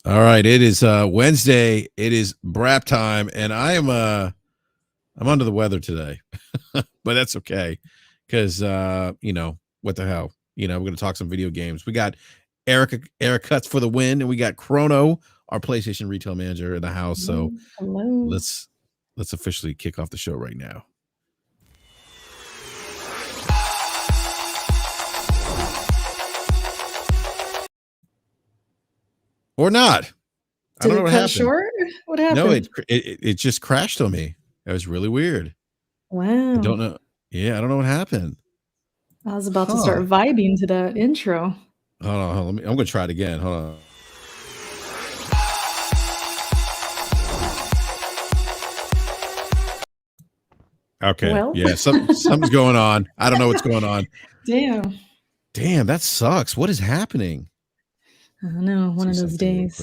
All right, it is Wednesday. It is brap time, and I'm under the weather today, but that's okay because what the hell, we're gonna talk some video games. We got Eric Cuts for the win, and we got Chrono, our PlayStation retail manager, in the house. So Hello. let's officially kick off the show right now. Or not. I don't know what happened. Short? What happened? No, it just crashed on me. That was really weird. Wow. I don't know. Yeah, I don't know what happened. I was about to start vibing to that intro. Hold on. I'm going to try it again. Hold on. Okay. Well. Yeah, something's going on. I don't know what's going on. Damn, that sucks. What is happening? I don't know. One of those days.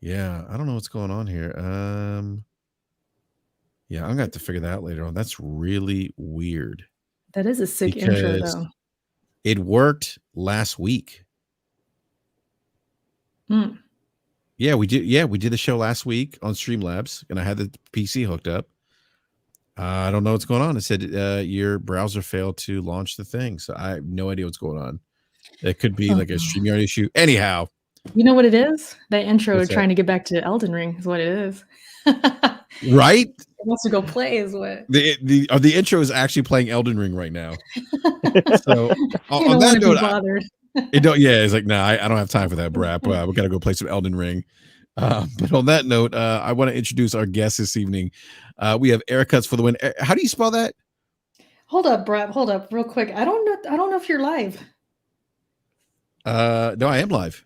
Yeah, I don't know what's going on here. Yeah, I'm gonna have to figure that out later on. That's really weird. That is a sick intro, though. It worked last week. Yeah, we did. Yeah, we did the show last week on Streamlabs, and I had the PC hooked up. I don't know what's going on. It said your browser failed to launch the thing, so I have no idea what's going on. It could be like a StreamYard issue. Anyhow, you know what it is? That intro trying to get back to Elden Ring is what it is. Right? It wants to go play is what the intro is actually playing Elden Ring right now. So on that note, it's like, nah, I don't have time for that brap. We gotta go play some Elden Ring. But on that note, I want to introduce our guest this evening. We have Eric Cuts for the win. How do you spell that? Hold up, Brap. Hold up, real quick. I don't know if you're live. No, I am live.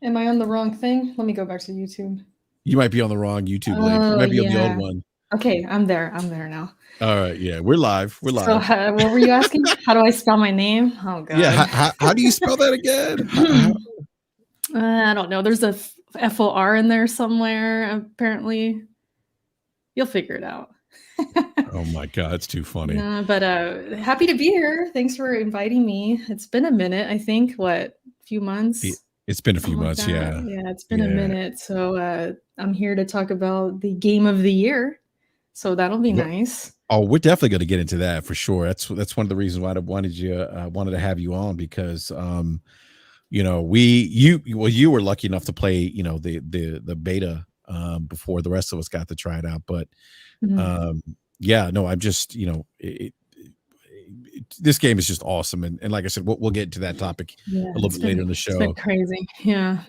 Am I on the wrong thing? Let me go back to YouTube. You might be on the wrong YouTube link. You might be on the old one. Okay, I'm there now. All right, yeah, we're live. We're live. So, what were you asking? How do I spell my name? Oh God. Yeah, how do you spell that again? I don't know. There's a FOR in there somewhere. Apparently, you'll figure it out. Oh my God, it's too funny. But happy to be here. Thanks for inviting me. It's been a minute. I think a few months. It's been a few months, yeah. Yeah, it's been a minute. So I'm here to talk about the game of the year. So that'll be nice. Oh, we're definitely going to get into that for sure. That's one of the reasons why I wanted to have you on, because you were lucky enough to play the beta before the rest of us got to try it out. But I'm just this game is just awesome, and like I said, we'll get into that topic a little bit later in the show. It's been crazy,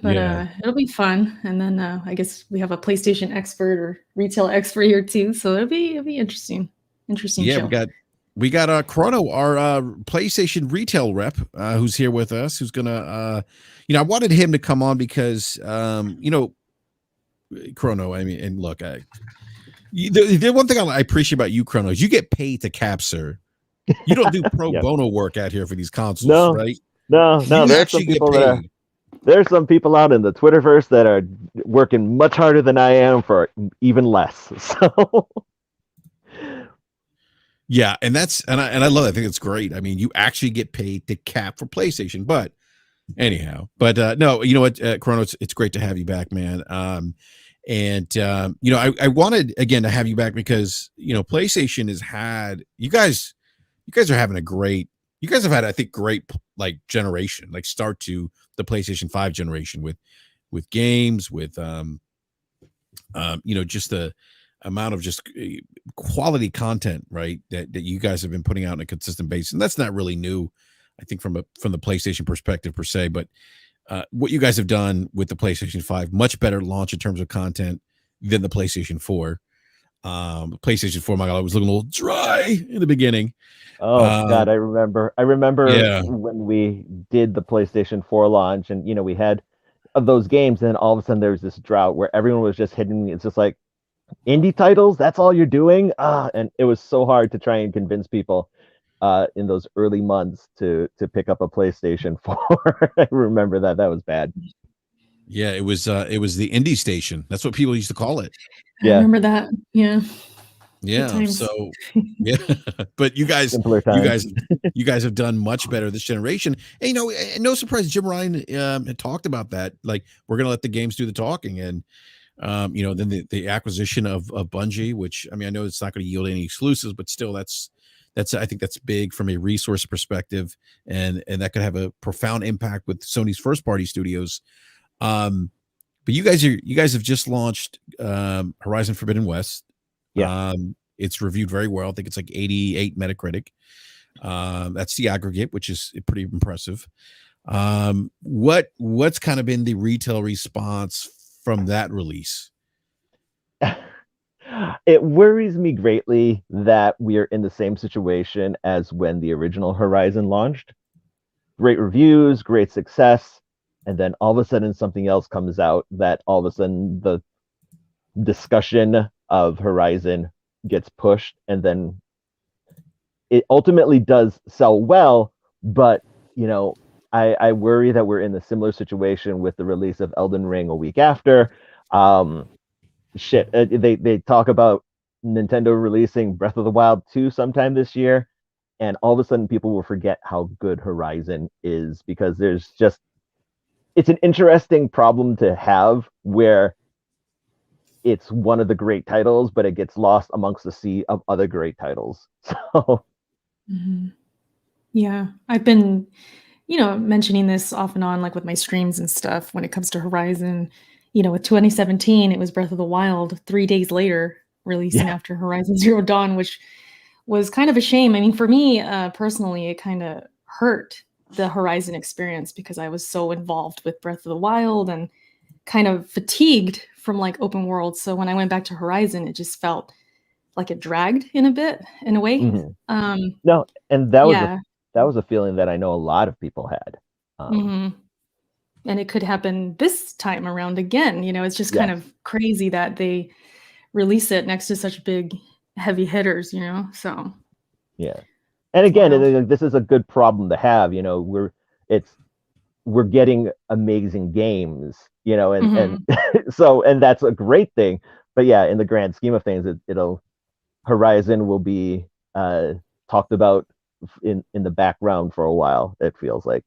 but it'll be fun. And then I guess we have a PlayStation expert or retail expert here too, so it'll be interesting. Yeah, show. we got Chrono, our PlayStation retail rep, who's here with us. Who's gonna, I wanted him to come on because, Chrono. I mean, and look, the one thing I appreciate about you, Chrono, is you get paid to capture. You don't do pro bono work out here for these consoles, right? No. There's some people there's some people out in the Twitterverse that are working much harder than I am for even less. So yeah, and I love it. I think it's great. I mean, you actually get paid to cap for PlayStation, but anyhow, no, you know what, Chrono, it's great to have you back, man. I wanted again to have you back because PlayStation has had you guys are having you guys have had, I think, great like generation, like start to the PlayStation 5 generation with games, with just the amount of just quality content, right, that you guys have been putting out on a consistent basis. And that's not really new, I think, from the PlayStation perspective per se, but what you guys have done with the PlayStation 5, much better launch in terms of content than the PlayStation 4. PlayStation 4, my God, I was looking a little dry in the beginning. Oh God, I remember when we did the PlayStation 4 launch, and we had those games, and then all of a sudden there was this drought where everyone was just hitting me. It's just like, indie titles, that's all you're doing? And it was so hard to try and convince people in those early months to pick up a PlayStation 4. I remember that was bad. Yeah, it was the indie station. That's what people used to call it. I remember that. Yeah. Yeah. So yeah, but you guys have done much better this generation. And, no surprise, Jim Ryan had talked about that. Like, we're gonna let the games do the talking, and then the acquisition of Bungie, which, I mean, I know it's not going to yield any exclusives, but still, that's I think that's big from a resource perspective, and that could have a profound impact with Sony's first party studios. But you guys have just launched Horizon Forbidden West. Yeah. It's reviewed very well. I think it's like 88 Metacritic. That's the aggregate, which is pretty impressive. What's kind of been the retail response from that release? It worries me greatly that we are in the same situation as when the original Horizon launched. Great reviews, great success, and then all of a sudden something else comes out that all of a sudden the discussion of Horizon gets pushed, and then it ultimately does sell well, but I worry that we're in a similar situation with the release of Elden Ring a week after. They talk about Nintendo releasing Breath of the Wild 2 sometime this year, and all of a sudden people will forget how good Horizon is, because it's an interesting problem to have where it's one of the great titles, but it gets lost amongst the sea of other great titles. So yeah, I've been mentioning this off and on, like with my streams and stuff, when it comes to Horizon. With 2017, it was Breath of the Wild 3 days later releasing after Horizon Zero Dawn, which was kind of a shame. I mean, for me personally, it kind of hurt the Horizon experience because I was so involved with Breath of the Wild and kind of fatigued from like open world. So when I went back to Horizon, it just felt like it dragged in a way. Mm-hmm. No, and that was a feeling that I know a lot of people had. And it could happen this time around again. It's just kind of crazy that they release it next to such big, heavy hitters, so. Yeah. And again, this is a good problem to have. We're getting amazing games, and so, and that's a great thing. But yeah, in the grand scheme of things, Horizon will be talked about in the background for a while, it feels like.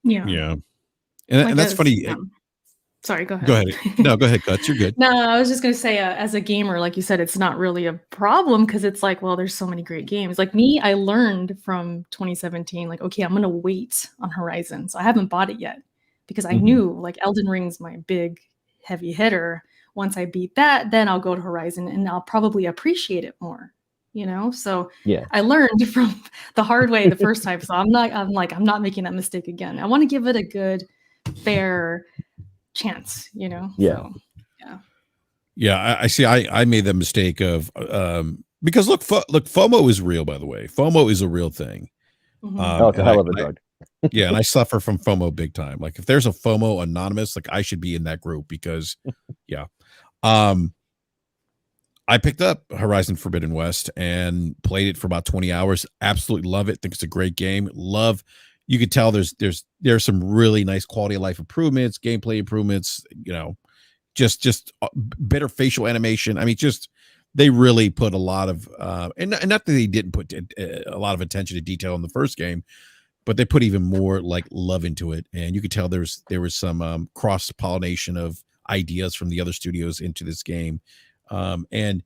Yeah. And that's funny. Sorry, go ahead. Go ahead. No, go ahead, Guts. You're good. No, I was just going to say, as a gamer, like you said, it's not really a problem because it's like, well, there's so many great games. Like me, I learned from 2017, like, okay, I'm going to wait on Horizon. So I haven't bought it yet because I knew like Elden Ring's my big heavy hitter. Once I beat that, then I'll go to Horizon and I'll probably appreciate it more. So I learned from the hard way the first time. So I'm not making that mistake again. I want to give it a good, fair chance, So, I see. I made the mistake of because look, FOMO is real, by the way. FOMO is a real thing. It's a hell of a drug. And I suffer from FOMO big time. Like, if there's a FOMO anonymous, like, I should be in that group because I picked up Horizon Forbidden West and played it for about 20 hours. Absolutely love it. Think it's a great game. You could tell there's some really nice quality of life improvements, gameplay improvements, just better facial animation. I mean, they really put a lot of and not that they didn't put a lot of attention to detail in the first game, but they put even more like love into it. And you could tell there was some cross pollination of ideas from the other studios into this game. And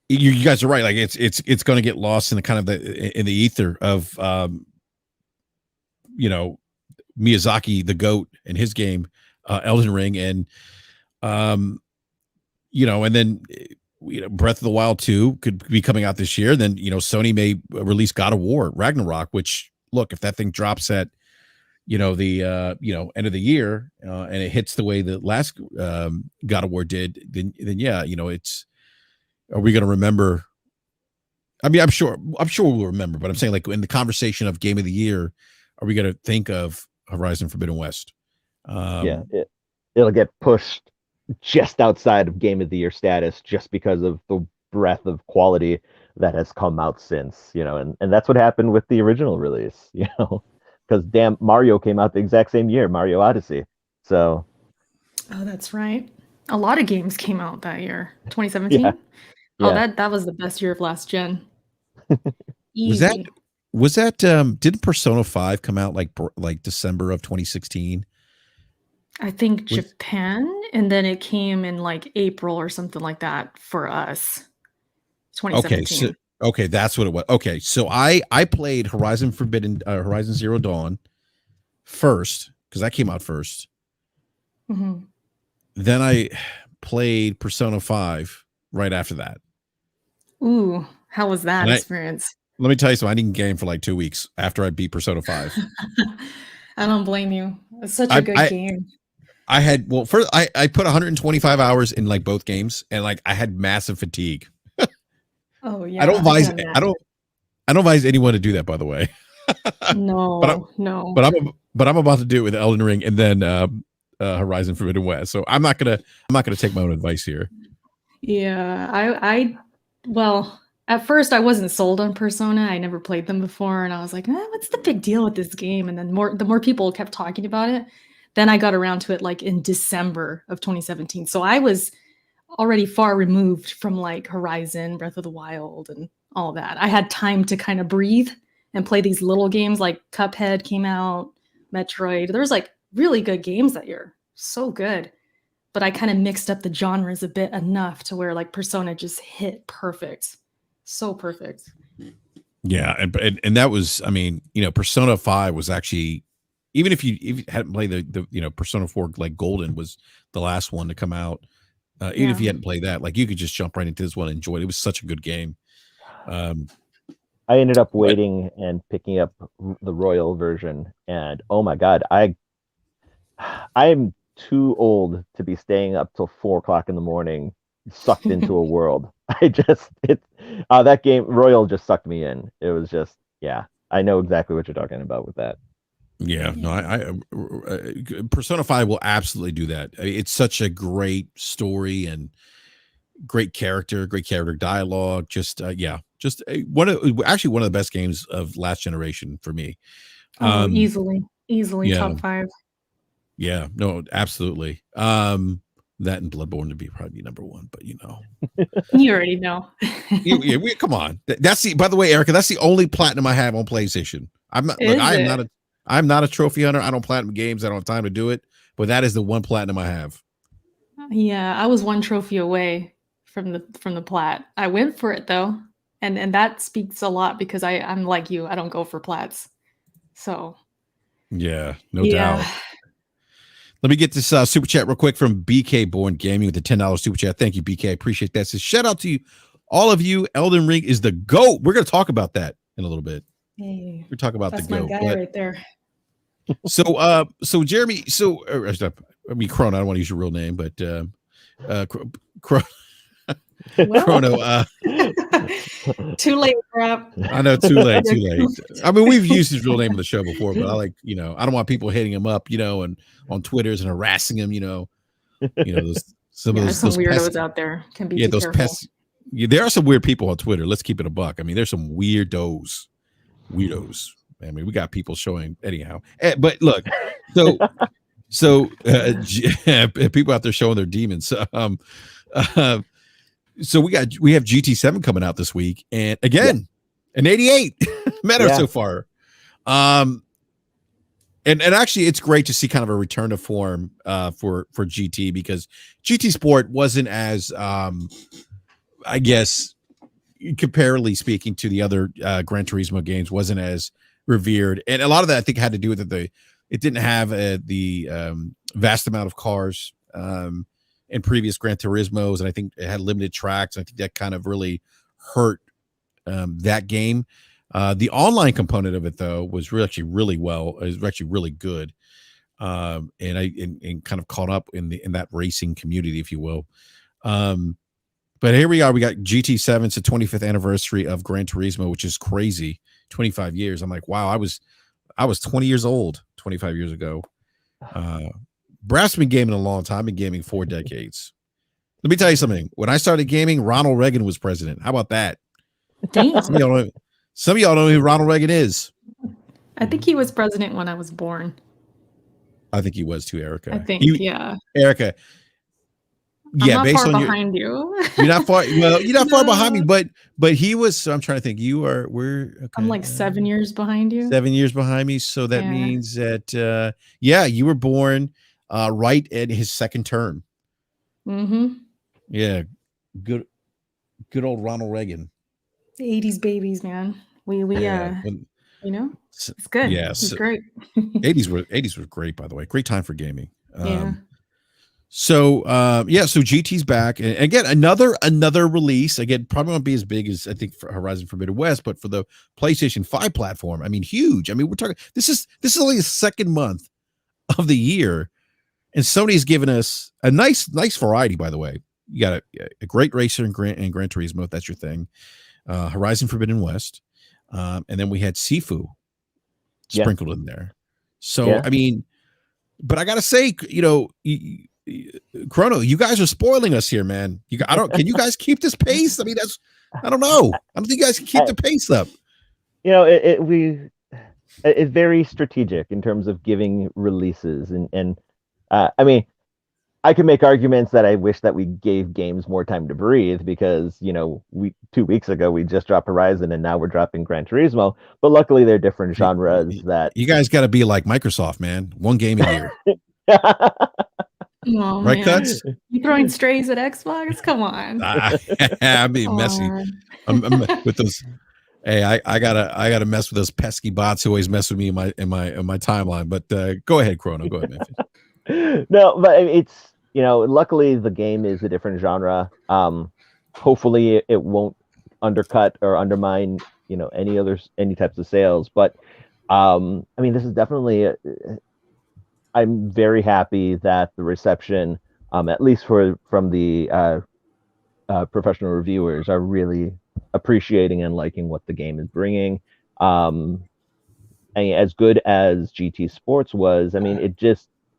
you guys are right. Like, it's going to get lost in the kind of in the ether of Miyazaki, the GOAT, and his game, Elden Ring, and and then Breath of the Wild 2 could be coming out this year. Then Sony may release God of War Ragnarok, which, look, if that thing drops at the end of the year and it hits the way the last God of War did, then it's. Are we going to remember? I mean, I'm sure we'll remember, but I'm saying, like, in the conversation of Game of the Year, are we going to think of Horizon Forbidden West? It'll get pushed just outside of Game of the Year status just because of the breadth of quality that has come out since, and that's what happened with the original release, because damn, Mario came out the exact same year, Mario Odyssey. So. Oh, that's right. A lot of games came out that year. Yeah. 2017? Oh, Yeah. that was the best year of last gen. Was that Easy. did Persona 5 come out like December of 2016? I think Was Japan, and then it came in like April or something like that for us. okay, so 2017. okay, that's what it was. Okay, so I played Horizon Zero Dawn first because that came out first. Mhm. Then I played Persona 5 right after that. Ooh, how was that And experience? let me tell you something, I didn't game for like 2 weeks after I beat Persona 5. I don't blame you. It's such a I good I game. I had well first I put 125 hours in like both games and like I had massive fatigue. Oh I don't yeah, I advise can imagine. I don't advise anyone to do that, by the way. but No, no. but I'm about to do it with Elden Ring and then Horizon Forbidden West. So I'm not gonna take my own advice here. Yeah, well, at first I wasn't sold on Persona. I never played them before, and I was like, what's the big deal with this game? And then the more people kept talking about it, then I got around to it like in December of 2017. So I was already far removed from like Horizon, Breath of the Wild, and all that. I had time to kind of breathe and play these little games like Cuphead came out, Metroid. There was like really good games that year. So good. But I kind of mixed up the genres a bit enough to where like Persona just hit perfect. So perfect. Yeah, and that was, I mean, Persona 5 was actually, even if you hadn't played the Persona 4 like Golden was the last one to come out. Even if Yeah. you hadn't played that, like you could just jump right into this one and enjoy it. It was such a good game. I ended up But waiting and picking up the Royal version, and oh my God, I'm too old to be staying up till 4 o'clock in the morning, sucked into a world. That game Royal just sucked me in. It was just, yeah, I know exactly what you're talking about with that. yeah, no, Persona 5 will absolutely do that. It's such a great story and great character dialogue. Just one of the best games of last generation for me. Oh, Um, easily yeah, top 5. yeah, no, absolutely. That and Bloodborne to be probably number one, but You already know. come on. That's by the way, Erica, that's the only platinum I have on PlayStation. Is it? I'm not a trophy hunter. I don't platinum games. I don't have time to do it, but that is the one platinum I have. Yeah, I was one trophy away from the plat. I went for it though. And that speaks a lot because I'm like you, I don't go for plats. So Yeah, no yeah. doubt. Let me get this super chat real quick from BK Born Gaming with the $10 super chat. Thank you, BK. I appreciate that. Says shout out to you, all of you. Elden Ring is the GOAT. We're going to talk about that in a little bit. Hey, We're talking about that's the my GOAT. guy right there. So Jeremy, I mean Chrono. I don't want to use your real name, but Chrono. Too late, crap. I know, too late. I mean, we've used his real name on the show before, but I don't want people hitting him up, and on Twitters and harassing him, some weirdos out there. Can be too careful. There are some weird people on Twitter. Let's keep it a buck. I mean, there's some weirdos. I mean, we got people showing anyhow. But look, so people out there showing their demons. So we have GT7 coming out this week, and again, an 88 meta so far. And actually, it's great to see kind of a return to form for GT, because GT Sport wasn't as I guess comparatively speaking to the other Gran Turismo games, wasn't as revered, and a lot of that I think had to do with it didn't have the vast amount of cars in previous Gran Turismos, and I think it had limited tracks. I think that kind of really hurt that game. The online component of it, though, was actually really good, and kind of caught up in that racing community, if you will. But here we are. We got GT7. It's the 25th anniversary of Gran Turismo, which is crazy. 25 years. I'm like, wow. I was 20 years old 25 years ago. Brass been gaming a long time. I've been gaming 4 decades. Let me tell you something. When I started gaming, Ronald Reagan was president. How about that? Damn. Some of y'all know who Ronald Reagan is. I think he was president when I was born. I think he was too, Erica. I think, yeah. Erica, I'm Yeah, not based far on your, behind you. you're not far. Well, you're not far behind me, No. but he was. So I'm trying to think. We're I'm okay. like 7 years behind you. 7 years behind me. So that Yeah. means that yeah, you were born right at his second term. Mm-hmm. Yeah, good old Ronald Reagan. 80s babies, man. We Yeah, you know, it's good. yeah. It's great. 80s was great, by the way. Great time for gaming. Yeah. So yeah, so GT's back, and again another release. Again, probably won't be as big as I think for Horizon Forbidden West, but for the PlayStation 5 platform, I mean, huge. I mean, we're talking this is only the second month of the year, and Sony's given us a nice variety. By the way, you got a great racer in Gran Turismo, if that's your thing. Horizon Forbidden West, and then we had Sifu sprinkled in there. So I mean, but I gotta say, Chrono, you guys are spoiling us here, man. Can you guys keep this pace? I mean, I don't know. I don't think you guys can keep the pace up. It's very strategic in terms of giving releases, and I mean, I can make arguments that I wish that we gave games more time to breathe because, 2 weeks ago we just dropped Horizon and now we're dropping Gran Turismo. But luckily they're different genres that you guys got to be like Microsoft, man. One game a year. Oh, right, man. Cuts? You throwing strays at Xbox? Come on. I'm being messy. I'm with those. Hey, I gotta mess with those pesky bots who always mess with me in my timeline. But go ahead, Chrono. Go ahead, man. No, but it's luckily the game is a different genre. Hopefully it won't undercut or undermine any types of sales. But I mean, this is definitely I'm very happy that the reception, at least from the professional reviewers, are really appreciating and liking what the game is bringing. And as good as GT Sports was, I mean,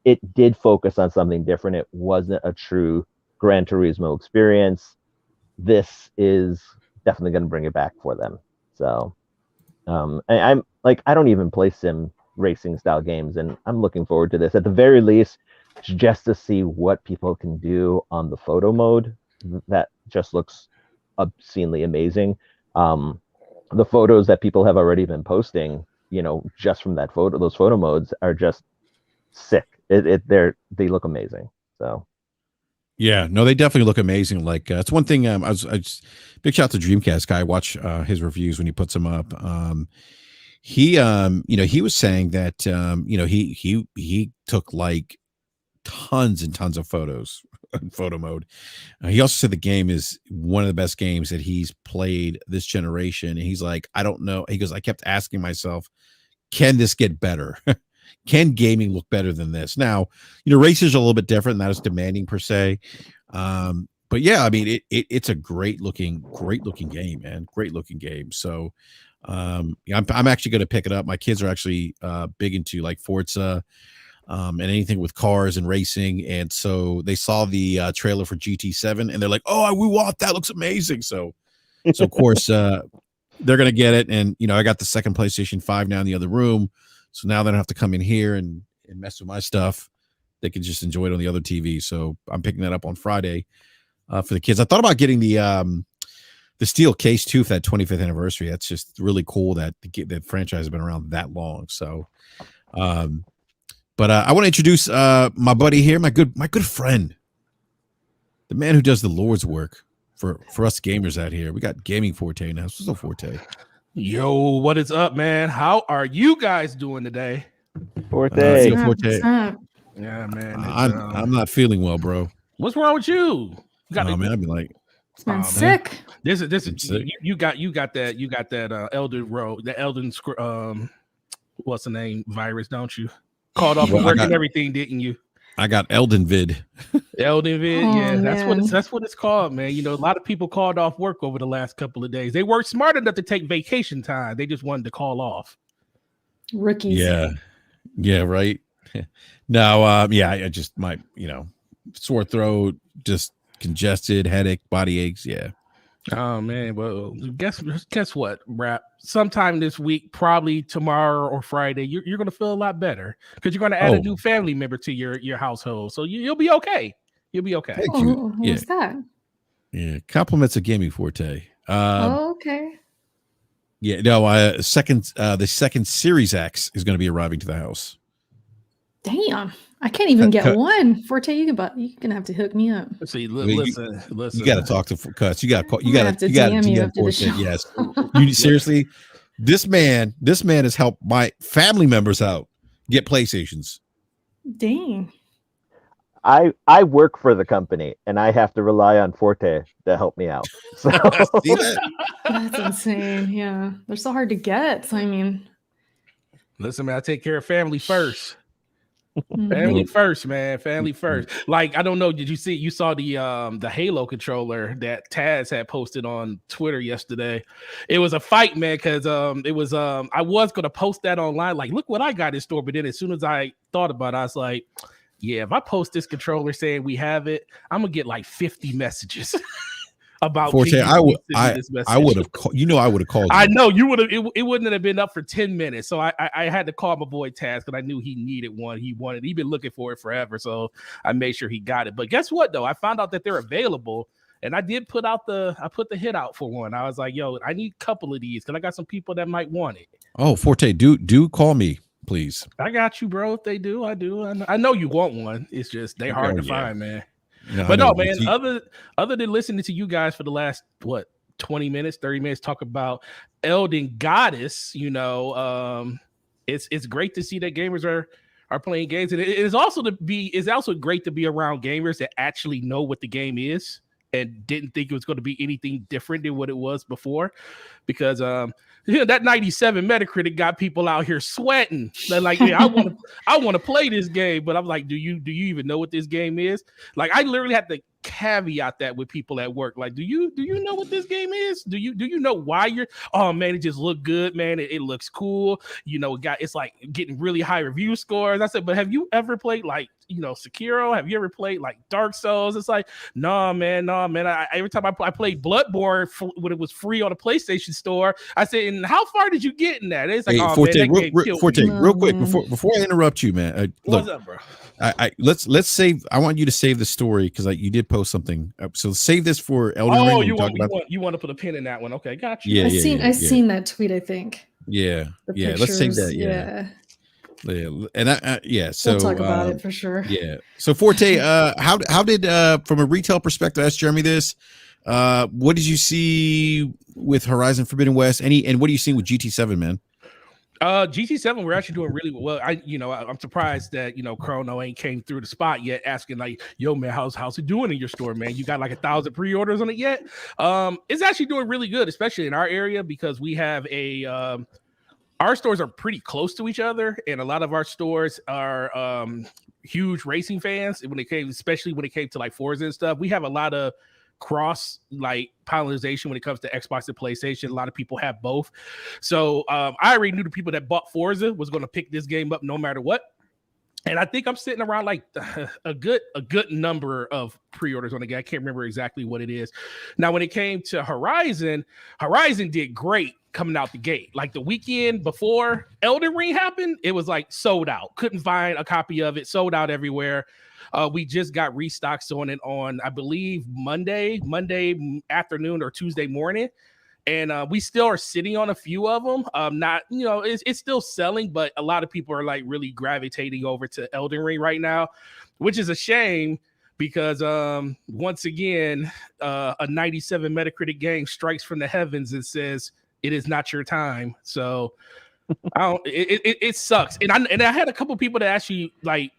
it did focus on something different. It wasn't a true Gran Turismo experience. This is definitely going to bring it back for them. So I'm like, I don't even play sim racing style games, and I'm looking forward to this at the very least, just to see what people can do on the photo mode. That just looks obscenely amazing. The photos that people have already been posting, just from those photo modes are just sick. They look amazing. So yeah, no, they definitely look amazing. Like it's one thing. I just big shout out to Dreamcast guy. I watch his reviews when he puts them up. He was saying that he took like tons and tons of photos in photo mode. He also said the game is one of the best games that he's played this generation. And he's like, I don't know. He goes, I kept asking myself, can this get better? Can gaming look better than this? Now, racers are a little bit different, not as demanding per se. But yeah, I mean, it's a great looking game, man. Great looking game. So yeah, I'm actually going to pick it up. My kids are actually big into like Forza and anything with cars and racing. And so they saw the trailer for GT7 and they're like, oh, we want that. Looks amazing. So of course, they're going to get it. And, I got the second PlayStation 5 now in the other room. So now they don't have to come in here and mess with my stuff. They can just enjoy it on the other TV. So I'm picking that up on Friday for the kids. I thought about getting the steel case too for that 25th anniversary. That's just really cool that the franchise has been around that long. So, but I want to introduce my buddy here, my good friend, the man who does the Lord's work for us gamers out here. We got Gaming Forte now. What's up, Forte? Yo, what is up, man? How are you guys doing today? Forte. Forte. Yeah, man. I'm not feeling well, bro. What's wrong with you? Man, I'd be like, man, sick. This is you got that Elden what's the name virus, don't you? Called off work and everything, didn't you? I got Elden Vid. Elden Vid, yeah, man. that's what it's called, man. A lot of people called off work over the last couple of days. They weren't smart enough to take vacation time. They just wanted to call off. Rookies. Yeah, right. No, I just my sore throat, just congested, headache, body aches. Yeah. Oh man, well, guess what, Rap? Sometime this week, probably tomorrow or Friday, you're gonna feel a lot better because you're gonna add a new family member to your household, so you'll be okay. You'll be okay. Thank you. What's that? Yeah, compliments of gaming Forte. Okay. Yeah, no, the second Series X is going to be arriving to the house. Damn, I can't even get one. Forte, you're gonna have to hook me up. See, listen. You got to talk to Cuts. You got to You got to DM you after the show. Yes, you seriously. This man has helped my family members out get PlayStations. Dang. I work for the company and I have to rely on Forte to help me out. So See that? That's insane. Yeah, they're so hard to get. So I mean, listen, man, I take care of family first. Family first, man. Family first. Like, I don't know. Did you see? You saw the Halo controller that Taz had posted on Twitter yesterday. It was a fight, man, because it was I was gonna post that online. Like, look what I got in store. But then as soon as I thought about it, I was like, yeah, if I post this controller saying we have it, I'm gonna get like 50 messages. About Forte, I would have called. I would have called. I know you would have. It wouldn't have been up for 10 minutes. So I had to call my boy Taz because I knew he needed one. He'd been looking for it forever. So I made sure he got it. But guess what though? I found out that they're available, and I did put the hit out for one. I was like, yo, I need a couple of these because I got some people that might want it. Oh, Forte, do call me, please. I got you, bro. If they do, I do. I know you want one. It's just they're hard to find, man. No, but no, man, other than listening to you guys for the last 20 minutes, 30 minutes talk about Elden Goddess, it's great to see that gamers are playing games, and it is also great to be around gamers that actually know what the game is and didn't think it was going to be anything different than what it was before, because that 97 Metacritic got people out here sweating. They're like, yeah, I want to play this game, but I'm like, do you even know what this game is? Like, I literally had to caveat that with people at work. Like, do you know what this game is? Do you know why you're? Oh man, it just looked good, man. It looks cool. It's like getting really high review scores. I said, but have you ever played like Sekiro? Have you ever played like Dark Souls? It's like, no, man. Every time I played Bloodborne when it was free on the PlayStation Store, I said, and how far did you get in that? It's like, hey, Forte, real quick before I interrupt you, man. What's up, bro? Let's save. I want you to save the story because you did post something. So save this for Elden Ring. Oh, you want to put a pin in that one? Okay, got you. Yeah, I've seen that tweet. I think. Yeah. Let's save that. Yeah. And so we'll talk about it for sure. Yeah. So Forte, how did from a retail perspective? I asked Jeremy this. What did you see with Horizon Forbidden West? And what are you seeing with GT7, man? GT7, we're actually doing really well. I'm surprised that Chrono ain't came through the spot yet, asking like, yo man, how's it doing in your store, man? You got like 1,000 pre-orders on it yet? It's actually doing really good, especially in our area, because we have our stores are pretty close to each other, and a lot of our stores are huge racing fans. Especially when it came to like Forza and stuff, we have a lot of cross like pollination when it comes to Xbox and PlayStation. A lot of people have both, so I already knew the people that bought Forza was going to pick this game up no matter what. And I think I'm sitting around like a good number of pre-orders on the game. I can't remember exactly what it is. Now, when it came to Horizon did great coming out the gate. Like the weekend before Elden Ring happened, it was like sold out. Couldn't find a copy of it. Sold out everywhere. We just got restocks on it on, I believe, Monday afternoon or Tuesday morning. And we still are sitting on a few of them. It's still selling, but a lot of people are like really gravitating over to Elden Ring right now, which is a shame because once again, a 97 Metacritic game strikes from the heavens and says, it is not your time. So it sucks. And I had a couple people that actually like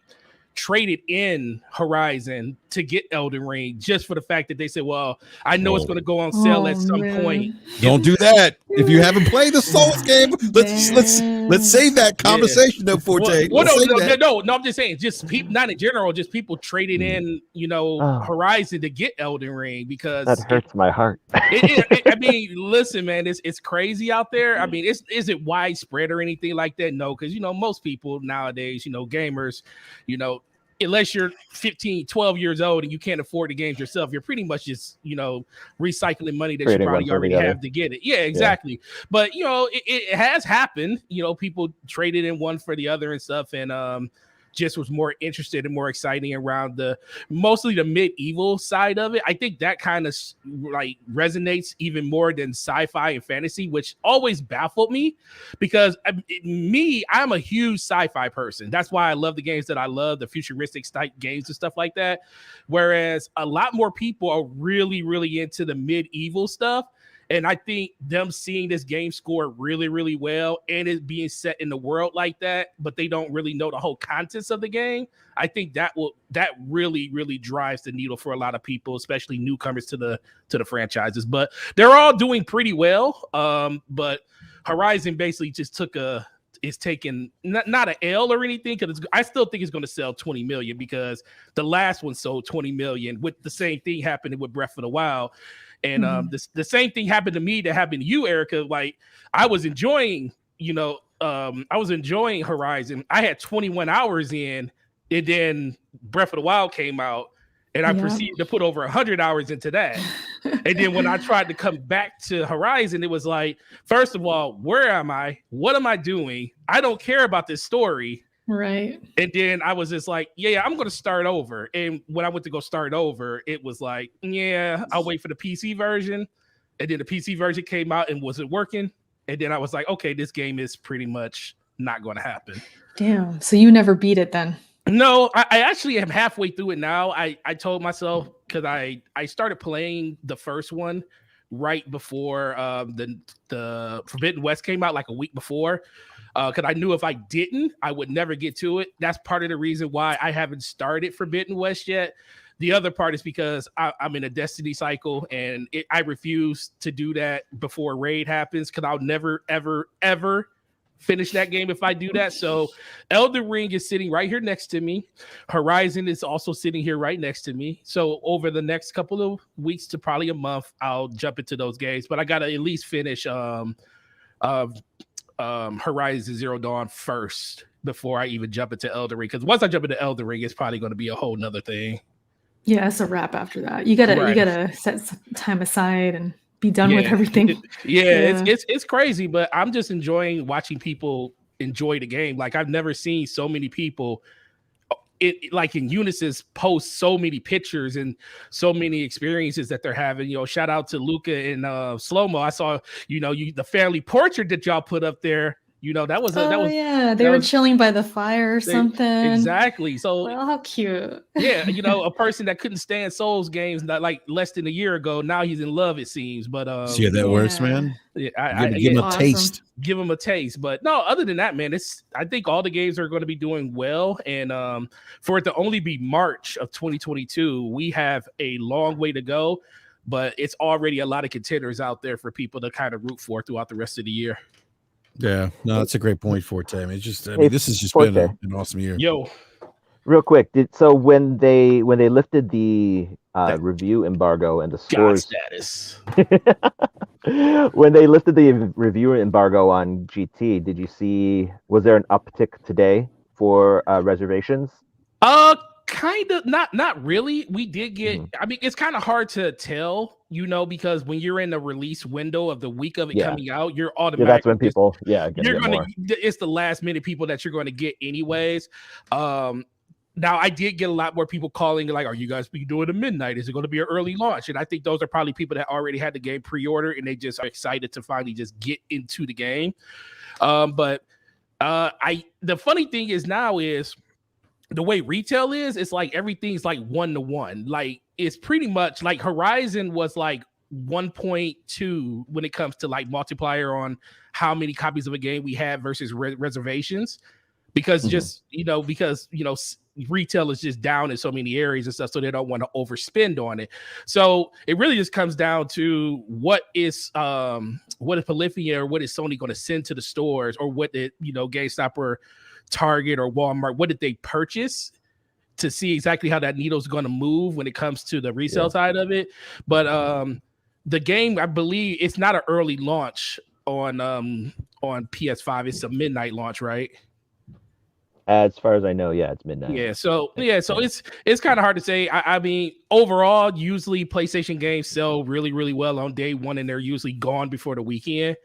traded in Horizon to get Elden Ring just for the fact that they said, well, I know it's going to go on sale at some point. Don't do that. If you haven't played the Souls game, let's save that conversation though, Forte. No, I'm just saying, just people, not in general, just people traded in, Horizon to get Elden Ring because that hurts my heart. I mean, listen, man, it's crazy out there. I mean, is it widespread or anything like that? No, because most people nowadays, gamers, unless you're 15, 12 years old and you can't afford the games yourself, you're pretty much just, recycling money that you probably already have to get it. Yeah, exactly. Yeah. But, it has happened, people traded in one for the other and stuff. And just was more interested and more exciting around mostly the medieval side of it. I think that kind of like resonates even more than sci-fi and fantasy, which always baffled me because I'm a huge sci-fi person. That's why I love the games that I love, the futuristic type games and stuff like that. Whereas a lot more people are really, really into the medieval stuff. And I think them seeing this game score really, really well and it being set in the world like that, but they don't really know the whole contents of the game. I think that really, really drives the needle for a lot of people, especially newcomers to the franchises. But they're all doing pretty well. But Horizon basically just is taking not an L or anything, because I still think it's going to sell 20 million because the last one sold 20 million with the same thing happening with Breath of the Wild. And the same thing happened to me that happened to you, Erica. Like I was enjoying, Horizon. I had 21 hours in, and then Breath of the Wild came out, and I proceeded to put over 100 hours into that. And then when I tried to come back to Horizon, it was like, first of all, where am I? What am I doing? I don't care about this story. Right. And then I was just like, yeah, I'm going to start over. And when I went to go start over, it was like, yeah, I'll wait for the PC version. And then the PC version came out and wasn't working. And then I was like, okay, this game is pretty much not going to happen. Damn. So you never beat it then? No, I actually am halfway through it now. I told myself, because I started playing the first one right before the Forbidden West came out, like a week before. Because I knew if I didn't, I would never get to it. That's part of the reason why I haven't started Forbidden West yet. The other part is because I'm in a Destiny cycle, and I refuse to do that before raid happens, because I'll never, ever, ever finish that game if I do that. So Elden Ring is sitting right here next to me. Horizon is also sitting here right next to me. So over the next couple of weeks to probably a month, I'll jump into those games. But I got to at least finish Horizon Zero Dawn first before I even jump into Elden Ring, because once I jump into Elden Ring, it's probably going to be a whole nother thing. Yeah, it's a wrap after that. You gotta set some time aside and be done with everything. It's crazy, but I'm just enjoying watching people enjoy the game. Like I've never seen so many people like in Unisys post so many pictures and so many experiences that they're having. Shout out to Luca and Slow-Mo. I saw, the family portrait that y'all put up there. They were chilling by the fire or something. Exactly. So how cute. Yeah, a person that couldn't stand Souls games not like less than a year ago, now he's in love, it seems. But see how that works, man. Yeah, give him a taste. Give him a taste. But no, other than that, man, I think all the games are going to be doing well. And for it to only be March of 2022, we have a long way to go. But it's already a lot of contenders out there for people to kind of root for throughout the rest of the year. Yeah, no, that's a great point, Forte. This has just been an awesome year. Yo, real quick, when they lifted the review embargo and the scores status, when they lifted the review embargo on GT, was there an uptick today for reservations? Kind of, not really. We did get, I mean, it's kind of hard to tell, because when you're in the release window of the week of it coming out, you're automatically, that's when people, it's the last minute people that you're going to get anyways. Now I did get a lot more people calling like, are you guys doing a midnight? Is it going to be an early launch? And I think those are probably people that already had the game pre-order and they just are excited to finally just get into the game. But the funny thing is now is, the way retail is, it's like everything's like 1-to-1. Like it's pretty much like Horizon was like 1.2 when it comes to like multiplier on how many copies of a game we have versus reservations, because retail is just down in so many areas and stuff, so they don't want to overspend on it. So it really just comes down to what is Polyphia or what is Sony going to send to the stores, or what GameStop or Target or Walmart, what did they purchase, to see exactly how that needle's going to move when it comes to the resale side of it. But the game, I believe it's not an early launch on PS5. It's a midnight launch, right? As far as I know, it's midnight. So it's kind of hard to say. I mean, overall, usually PlayStation games sell really, really well on day one, and they're usually gone before the weekend.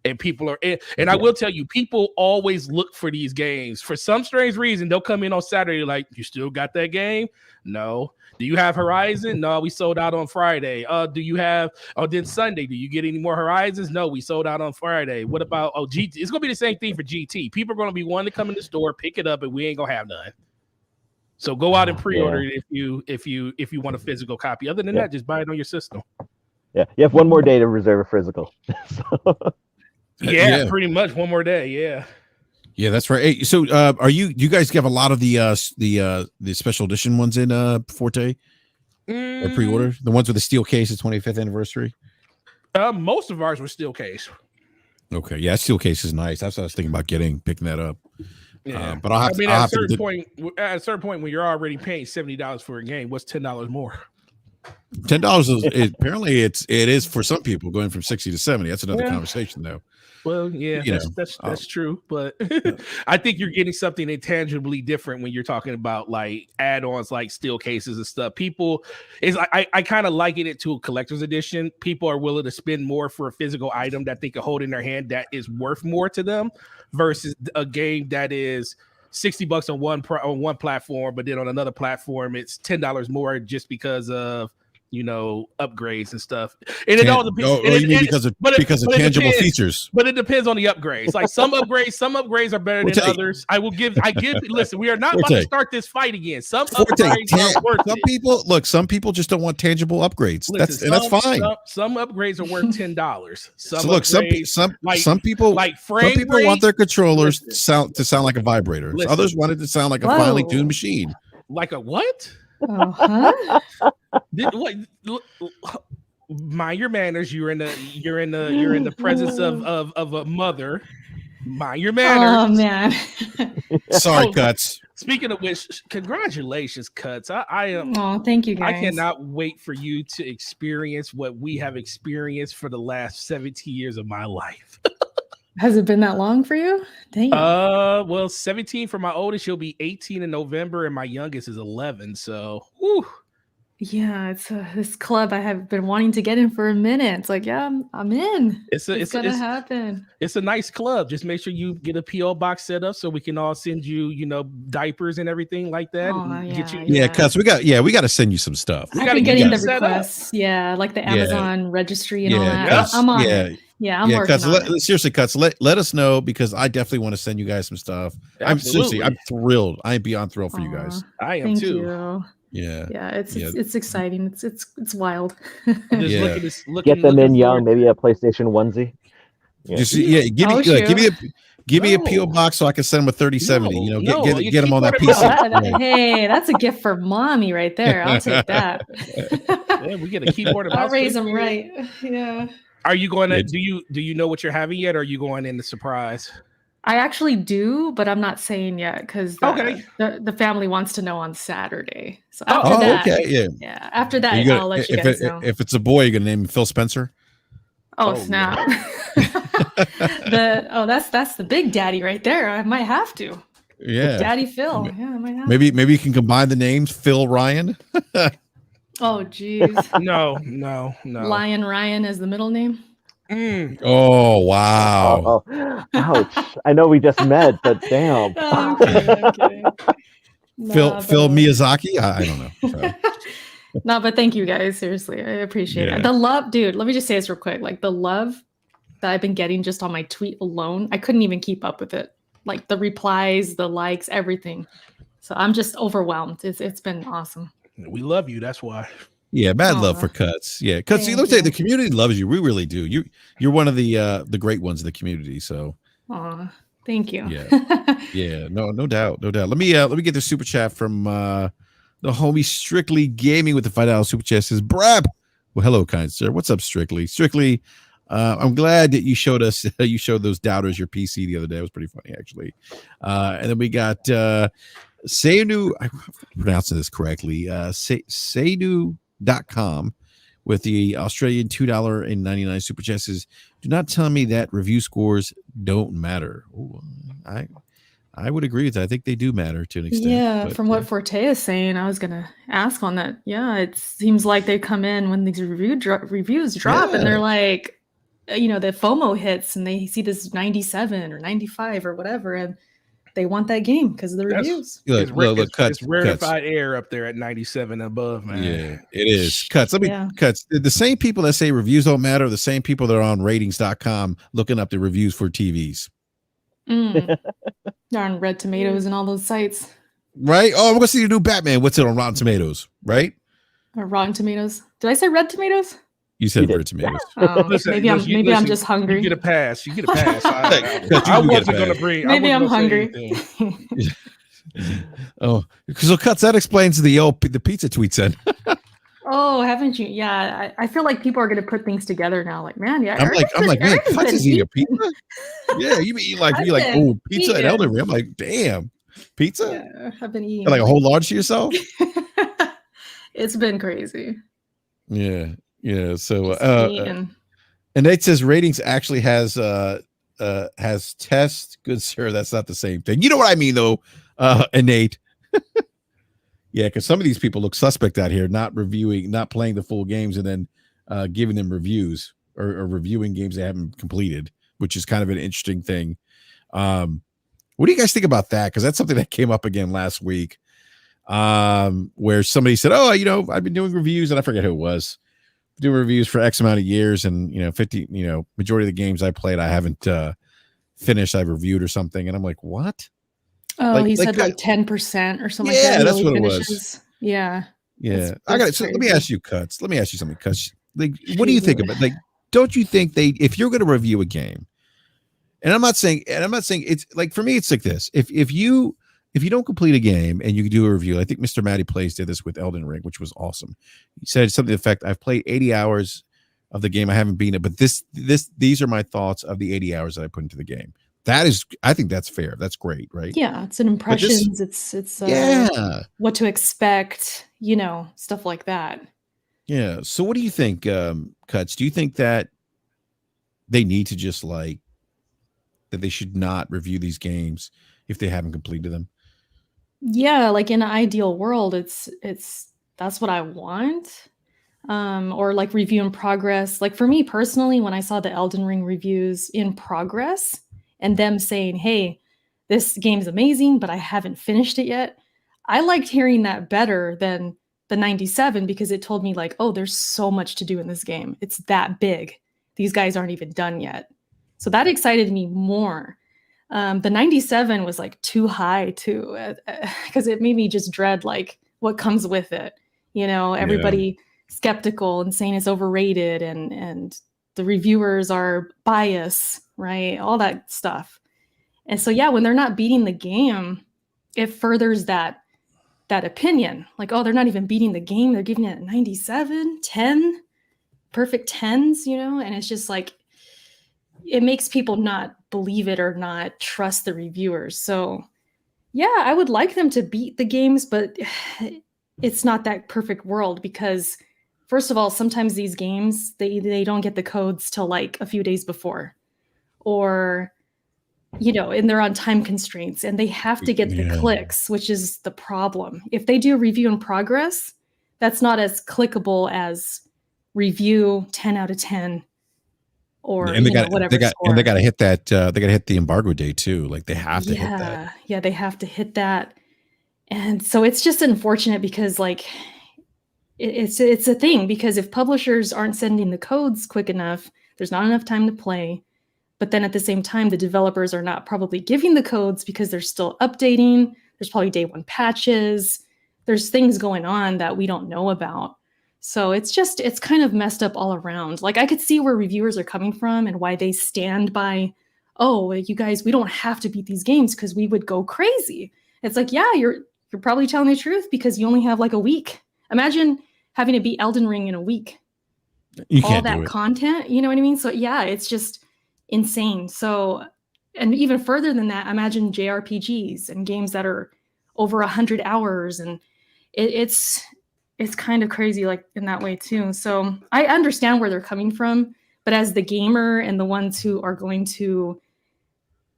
And people are, and I will tell you, people always look for these games for some strange reason. They'll come in on Saturday, like, you still got that game? No. Do you have Horizon? No, we sold out on Friday. Do you have, then Sunday, do you get any more Horizons? No, we sold out on Friday. What about, GT? It's going to be the same thing for GT. People are going to be wanting to come in the store, pick it up, and we ain't going to have none. So go out and pre-order it if you want a physical copy. Other than that, just buy it on your system. Yeah, you have one more day to reserve a physical. Yeah, pretty much one more day. Yeah, that's right. Hey, so do you guys have a lot of the special edition ones in Forte or pre-order? The ones with the steel case, the 25th anniversary? Most of ours were steel case. Okay, yeah, steel case is nice. That's what I was thinking about picking that up. Yeah, but I'll have at a certain point when you're already paying $70 for a game, what's $10 more? $10 is apparently it is for some people going from 60 to 70. That's another conversation though. Well, yeah, that's true, but I think you're getting something intangibly different when you're talking about like add-ons, like steel cases and stuff. People is I kind of liken it to a collector's edition. People are willing to spend more for a physical item that they can hold in their hand that is worth more to them versus a game that is $60 on one platform, but then on another platform it's $10 more just because of upgrades and stuff. And it all depends. Because of tangible features. But it depends on the upgrades. Like some upgrades are better than others. I give. Listen, we are not about to start this fight again. Some upgrades are worth it. Some people just don't want tangible upgrades. Listen, that's fine. Some upgrades are worth $10. Some people want their controllers to sound like a vibrator. Listen, others want it to sound like a finely tuned machine. Like a what? Mind your manners. You're in the presence of a mother. Mind your manners. Oh man. Sorry, Cuts. Speaking of which, congratulations, Cuts. I am. Oh, thank you, guys. I cannot wait for you to experience what we have experienced for the last 17 years of my life. Has it been that long for you? Dang. Well, 17 for my oldest. She'll be 18 in November, and my youngest is 11. So, whew. Yeah, it's this club I have been wanting to get in for a minute. It's like, yeah, I'm in. It's gonna happen. It's a nice club. Just make sure you get a PO box set up so we can all send you, diapers and everything like that. Cuz we got to send you some stuff. I've been getting the requests. Yeah, like the Amazon registry and all that. I'm on it. Yeah, I'm working on it. Seriously, Cuts, let us know because I definitely want to send you guys some stuff. Absolutely. I'm thrilled. I am beyond thrilled for you guys. I am too. You. Yeah, it's exciting. It's wild. Get them in young, maybe a PlayStation onesie. Give me a PO box so I can send them a 3070. Get them on that PC. Hey, that's a gift for mommy right there. I'll take that. We get a keyboard. I'll raise them right. Yeah. Are you going to? Do you know what you're having yet? Or are you going in the surprise? I actually do, but I'm not saying yet because the family wants to know on Saturday. So after that, after that, I'll let you guys know. If it's a boy, you're gonna name him Phil Spencer. Oh snap! That's the big daddy right there. I might have to. Yeah, Daddy Phil. Yeah, I might have. Maybe you can combine the names Phil Ryan. Oh geez. No. Lion Ryan is the middle name. Oh wow! Ouch! I know we just met, but damn. I'm kidding. Phil Miyazaki. I don't know. So. No, but thank you guys. Seriously, I appreciate it. The love, dude. Let me just say this real quick. Like the love that I've been getting just on my tweet alone, I couldn't even keep up with it. Like the replies, the likes, everything. So I'm just overwhelmed. It's been awesome. We love you. That's why. Yeah, mad love for Cuts. Yeah, Cuts. Let's say the community loves you. We really do. You're one of the great ones in the community. So, thank you. Yeah. No doubt. Let me get the super chat from the homie Strictly Gaming with the $5 super chat. Says Brab. Well, hello, kind sir. What's up, Strictly? Strictly. I'm glad that you showed those doubters your PC the other day. It was pretty funny actually. And then we got Seinu. I'm pronouncing this correctly. Seinu.com with the Australian $2.99 super chat says, do not tell me that review scores don't matter. Ooh, I would agree with that. I think they do matter to an extent. Yeah, from what Forte is saying, I was gonna ask on that. Yeah, it seems like they come in when these reviews drop and they're like you know, the FOMO hits and they see this 97 or 95 or whatever, and they want that game because of the reviews. Look, it's rarefied air up there at 97 and above, man. Yeah, it is. Cuts. Cuts. The same people that say reviews don't matter are the same people that are on ratings.com looking up the reviews for TVs. They're on Red Tomatoes and all those sites. Right? Oh, we're going to see the new Batman. What's it on Rotten Tomatoes? Right? Or Rotten Tomatoes. Did I say Red Tomatoes? You said Red Tomatoes. Maybe I'm just hungry. You get a pass. I wasn't going to bring. Maybe I'm hungry. Oh, so Cuts, that explains the pizza tweet said. Oh, haven't you? Yeah, I feel like people are going to put things together now. Like, man, yeah. I'm like, man, Cuts is eating a pizza. Yeah, you oh, pizza at Elden Ring. I'm like, damn, pizza. Yeah, I've been eating like a whole large to yourself. It's been crazy. Yeah. So, and Nate says ratings actually has test. Good sir, that's not the same thing. You know what I mean, though, Nate. Yeah, because some of these people look suspect out here, not playing the full games, and then giving them reviews or reviewing games they haven't completed, which is kind of an interesting thing. What do you guys think about that? Because that's something that came up again last week, where somebody said, "Oh, I've been doing reviews," and I forget who it was. Doing reviews for X amount of years, and 50, majority of the games I played, I haven't finished. I've reviewed or something, and I'm like, what? Oh, he said like 10% or something. Yeah, like that. That's what finishes. It was. Yeah. I got it. So let me ask you, Cuts. Let me ask you something, Cuts. Like, what do you think about? Like, don't you think if you're going to review a game, and I'm not saying it's like, for me, it's like this. If you don't complete a game and you do a review, I think Mr. Matty Plays did this with Elden Ring, which was awesome. He said something to the effect, I've played 80 hours of the game. I haven't beaten it, but these are my thoughts of the 80 hours that I put into the game. I think that's fair. That's great, right? Yeah, it's an impressions. It's what to expect, stuff like that. Yeah. So what do you think, Cuts? Do you think that they need to just that they should not review these games if they haven't completed them? Yeah, like in an ideal world, it's that's what I want. Or like review in progress. Like for me personally, when I saw the Elden Ring reviews in progress and them saying, hey, this game's amazing, but I haven't finished it yet, I liked hearing that better than the 97 because it told me like, oh, there's so much to do in this game. It's that big. These guys aren't even done yet. So that excited me more. The 97 was like too high too, because it made me just dread like what comes with it. Everybody skeptical and saying it's overrated and the reviewers are biased, right? All that stuff. And so, yeah, when they're not beating the game, it furthers that opinion. Like, oh, they're not even beating the game. They're giving it 97, 10, perfect 10s, and it's just like, it makes people not believe it or not trust the reviewers. So yeah, I would like them to beat the games, but it's not that perfect world because first of all, sometimes these games, they don't get the codes till like a few days before or, and they're on time constraints and they have to get the clicks, which is the problem. If they do a review in progress, that's not as clickable as review 10 out of 10. Or and they got to hit that. They got to hit the embargo date too. Like they have to hit that. Yeah, they have to hit that. And so it's just unfortunate because like it's a thing because if publishers aren't sending the codes quick enough, there's not enough time to play. But then at the same time, the developers are not probably giving the codes because they're still updating. There's probably day one patches. There's things going on that we don't know about. So it's kind of messed up all around. Like I could see where reviewers are coming from and why they stand by, oh, you guys, we don't have to beat these games because we would go crazy. It's like, yeah, you're probably telling the truth because you only have like a week. Imagine having to beat Elden Ring in a week. All that content, you know what I mean? So yeah, it's just insane. So, and even further than that, imagine JRPGs and games that are over 100 hours and it's kind of crazy like in that way too. So I understand where they're coming from, but as the gamer and the ones who are going to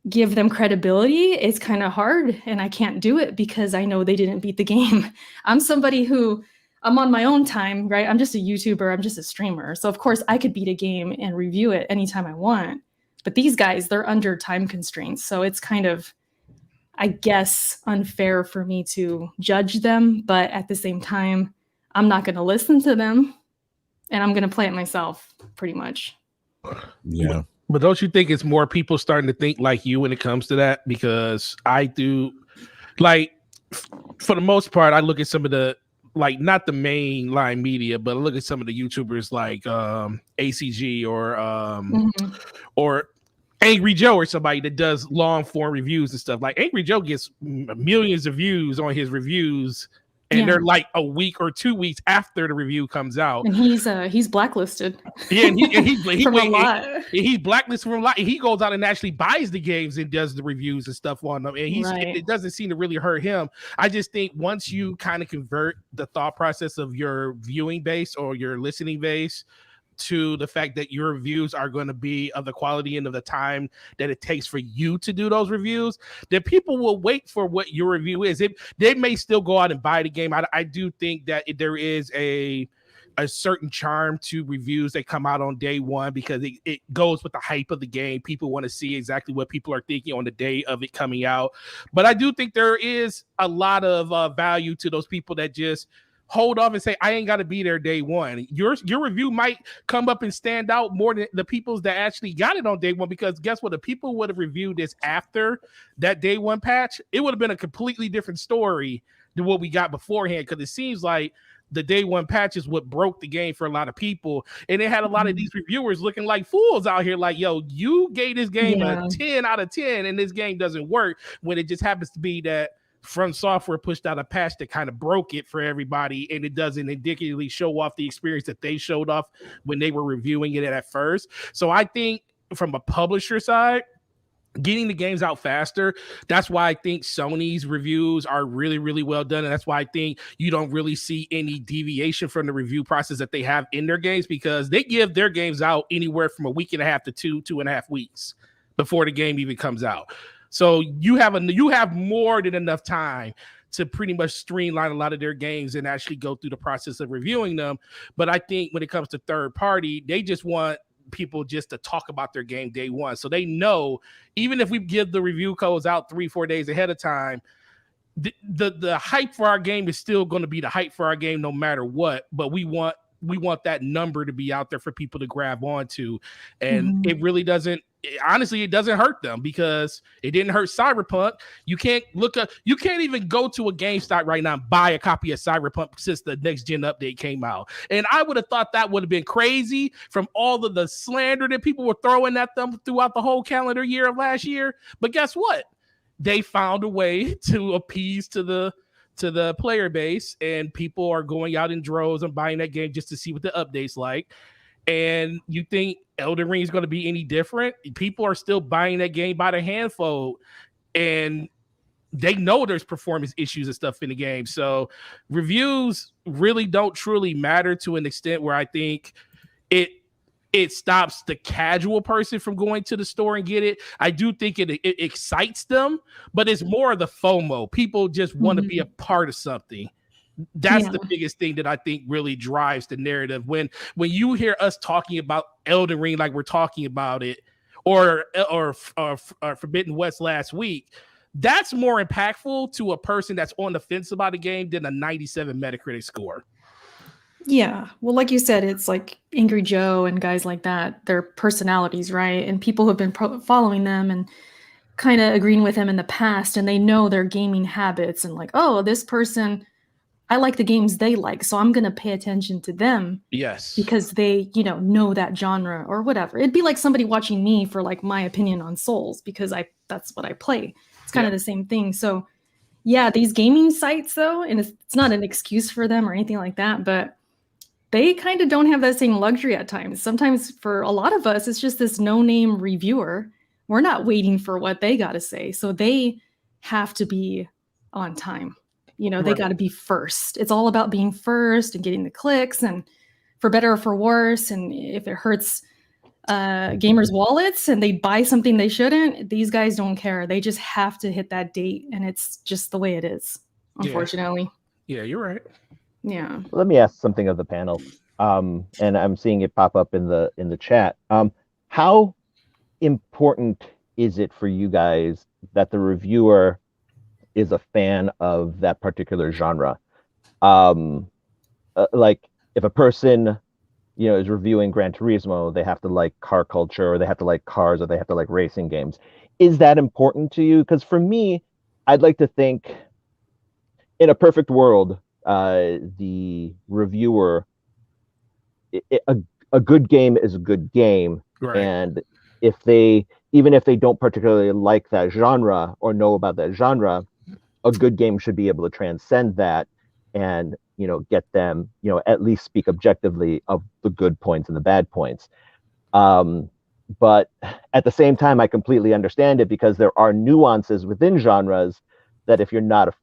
give them credibility, it's kind of hard and I can't do it because I know they didn't beat the game. I'm somebody who I'm on my own time, right? I'm just a YouTuber, I'm just a streamer. So of course I could beat a game and review it anytime I want. But these guys, they're under time constraints. So it's kind of, I guess, unfair for me to judge them. But at the same time, I'm not going to listen to them and I'm going to play it myself pretty much. Yeah. But don't you think it's more people starting to think like you when it comes to that? Because I do, like, for the most part, I look at some of the, like, not the mainline media, but I look at some of the YouTubers like ACG or Angry Joe or somebody that does long form reviews and stuff. Like Angry Joe gets millions of views on his reviews, and they're like a week or 2 weeks after the review comes out. And he's blacklisted. Yeah, and he's from a lot. He's blacklisted from a lot. He goes out and actually buys the games and does the reviews and stuff on them. And it doesn't seem to really hurt him. I just think once you kind of convert the thought process of your viewing base or your listening base to the fact that your reviews are going to be of the quality and of the time that it takes for you to do those reviews, that people will wait for what your review is. They may still go out and buy the game. I do think that there is a certain charm to reviews that come out on day one because it goes with the hype of the game. People want to see exactly what people are thinking on the day of it coming out. But I do think there is a lot of value to those people that just hold off and say, I ain't got to be there day one. Your review might come up and stand out more than the people's that actually got it on day one, because guess what? The people would have reviewed this after that day one patch. It would have been a completely different story than what we got beforehand, because it seems like the day one patch is what broke the game for a lot of people. And it had a lot of these reviewers looking like fools out here like, yo, you gave this game a 10 out of 10 and this game doesn't work, when it just happens to be that From Software pushed out a patch that kind of broke it for everybody, and it doesn't indicatively show off the experience that they showed off when they were reviewing it at first. So I think from a publisher side, getting the games out faster, that's why I think Sony's reviews are really, really well done. And that's why I think you don't really see any deviation from the review process that they have in their games, because they give their games out anywhere from a week and a half to 2.5 weeks before the game even comes out. So you have more than enough time to pretty much streamline a lot of their games and actually go through the process of reviewing them. But I think when it comes to third party, they just want people just to talk about their game day one. So they know, even if we give the review codes out 3-4 days ahead of time, the hype for our game is still going to be the hype for our game no matter what. But we want that number to be out there for people to grab onto. And it really doesn't, honestly, it doesn't hurt them, because it didn't hurt Cyberpunk. You can't even go to a GameStop right now and buy a copy of Cyberpunk since the next gen update came out. And I would have thought that would have been crazy from all of the slander that people were throwing at them throughout the whole calendar year of last year. But guess what? They found a way to appease to the player base, and people are going out in droves and buying that game just to see what the update's like. And you think Elden Ring is going to be any different? People are still buying that game by the handful, and they know there's performance issues and stuff in the game. So reviews really don't truly matter to an extent where I think it stops the casual person from going to the store and get it. I do think it excites them, but it's more of the FOMO. People just want to be a part of something. That's the biggest thing that I think really drives the narrative. When you hear us talking about Elden Ring like we're talking about it, or Forbidden West last week, that's more impactful to a person that's on the fence about a game than a 97 Metacritic score. Yeah. Well, like you said, it's like Angry Joe and guys like that, their personalities, right? And people who have been following them and kind of agreeing with them in the past, and they know their gaming habits, and like, oh, this person, I like the games they like, so I'm going to pay attention to them. Yes. Because they, know that genre or whatever. It'd be like somebody watching me for like my opinion on Souls, because that's what I play. It's kind of the same thing. So yeah, these gaming sites though, and it's not an excuse for them or anything like that, but they kind of don't have that same luxury at times. Sometimes for a lot of us, it's just this no-name reviewer. We're not waiting for what they got to say. So they have to be on time. They got to be first. It's all about being first and getting the clicks, and for better or for worse. And if it hurts gamers' wallets and they buy something they shouldn't, these guys don't care. They just have to hit that date. And it's just the way it is, unfortunately. Yeah, you're right. Yeah. Let me ask something of the panel. And I'm seeing it pop up in the chat. How important is it for you guys that the reviewer is a fan of that particular genre? Like if a person, is reviewing Gran Turismo, they have to like car culture, or they have to like cars, or they have to like racing games. Is that important to you? Because for me, I'd like to think in a perfect world, the reviewer, a good game is a good game, Right. and even if they don't particularly like that genre or know about that genre, a good game should be able to transcend that and get them at least speak objectively of the good points and the bad points. But at the same time, I completely understand it, because there are nuances within genres that if you're not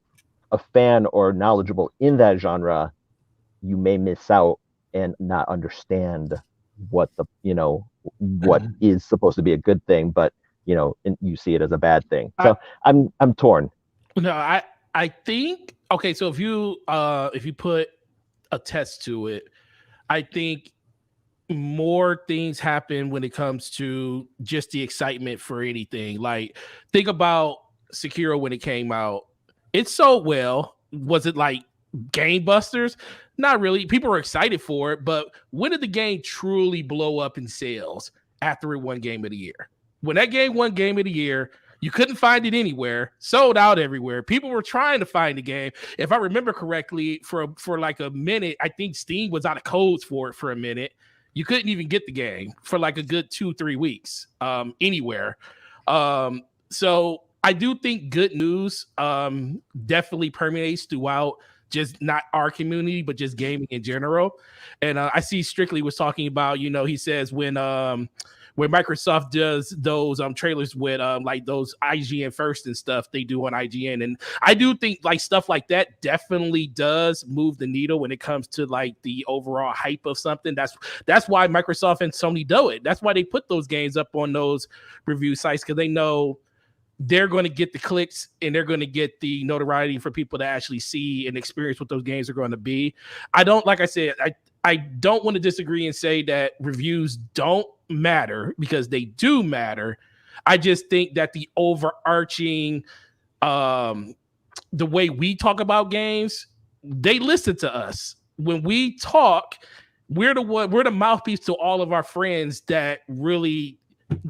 a fan or knowledgeable in that genre, you may miss out and not understand what what is supposed to be a good thing, but you see it as a bad thing. So I'm torn. No, I think, okay, so if you put a test to it, I think more things happen when it comes to just the excitement for anything. Like, think about Sekiro when it came out. It sold well. Was it like game busters? Not really. People were excited for it, but when did the game truly blow up in sales? After it won Game of the Year. When that game won Game of the Year, you couldn't find it anywhere, sold out everywhere. People were trying to find the game. If I remember correctly, for like a minute, I think Steam was out of codes for it for a minute. You couldn't even get the game for like a good 2-3 weeks anywhere. So I do think good news definitely permeates throughout just not our community, but just gaming in general. And I see Strictly was talking about, he says when Microsoft does those trailers with like those IGN first and stuff they do on IGN. And I do think like stuff like that definitely does move the needle when it comes to like the overall hype of something. That's why Microsoft and Sony do it. That's why they put those games up on those review sites, because they know they're going to get the clicks and they're going to get the notoriety for people to actually see and experience what those games are going to be. Like I said, I don't want to disagree and say that reviews don't matter, because they do matter. I just think that the overarching, the way we talk about games, they listen to us. When we talk, we're the mouthpiece to all of our friends that really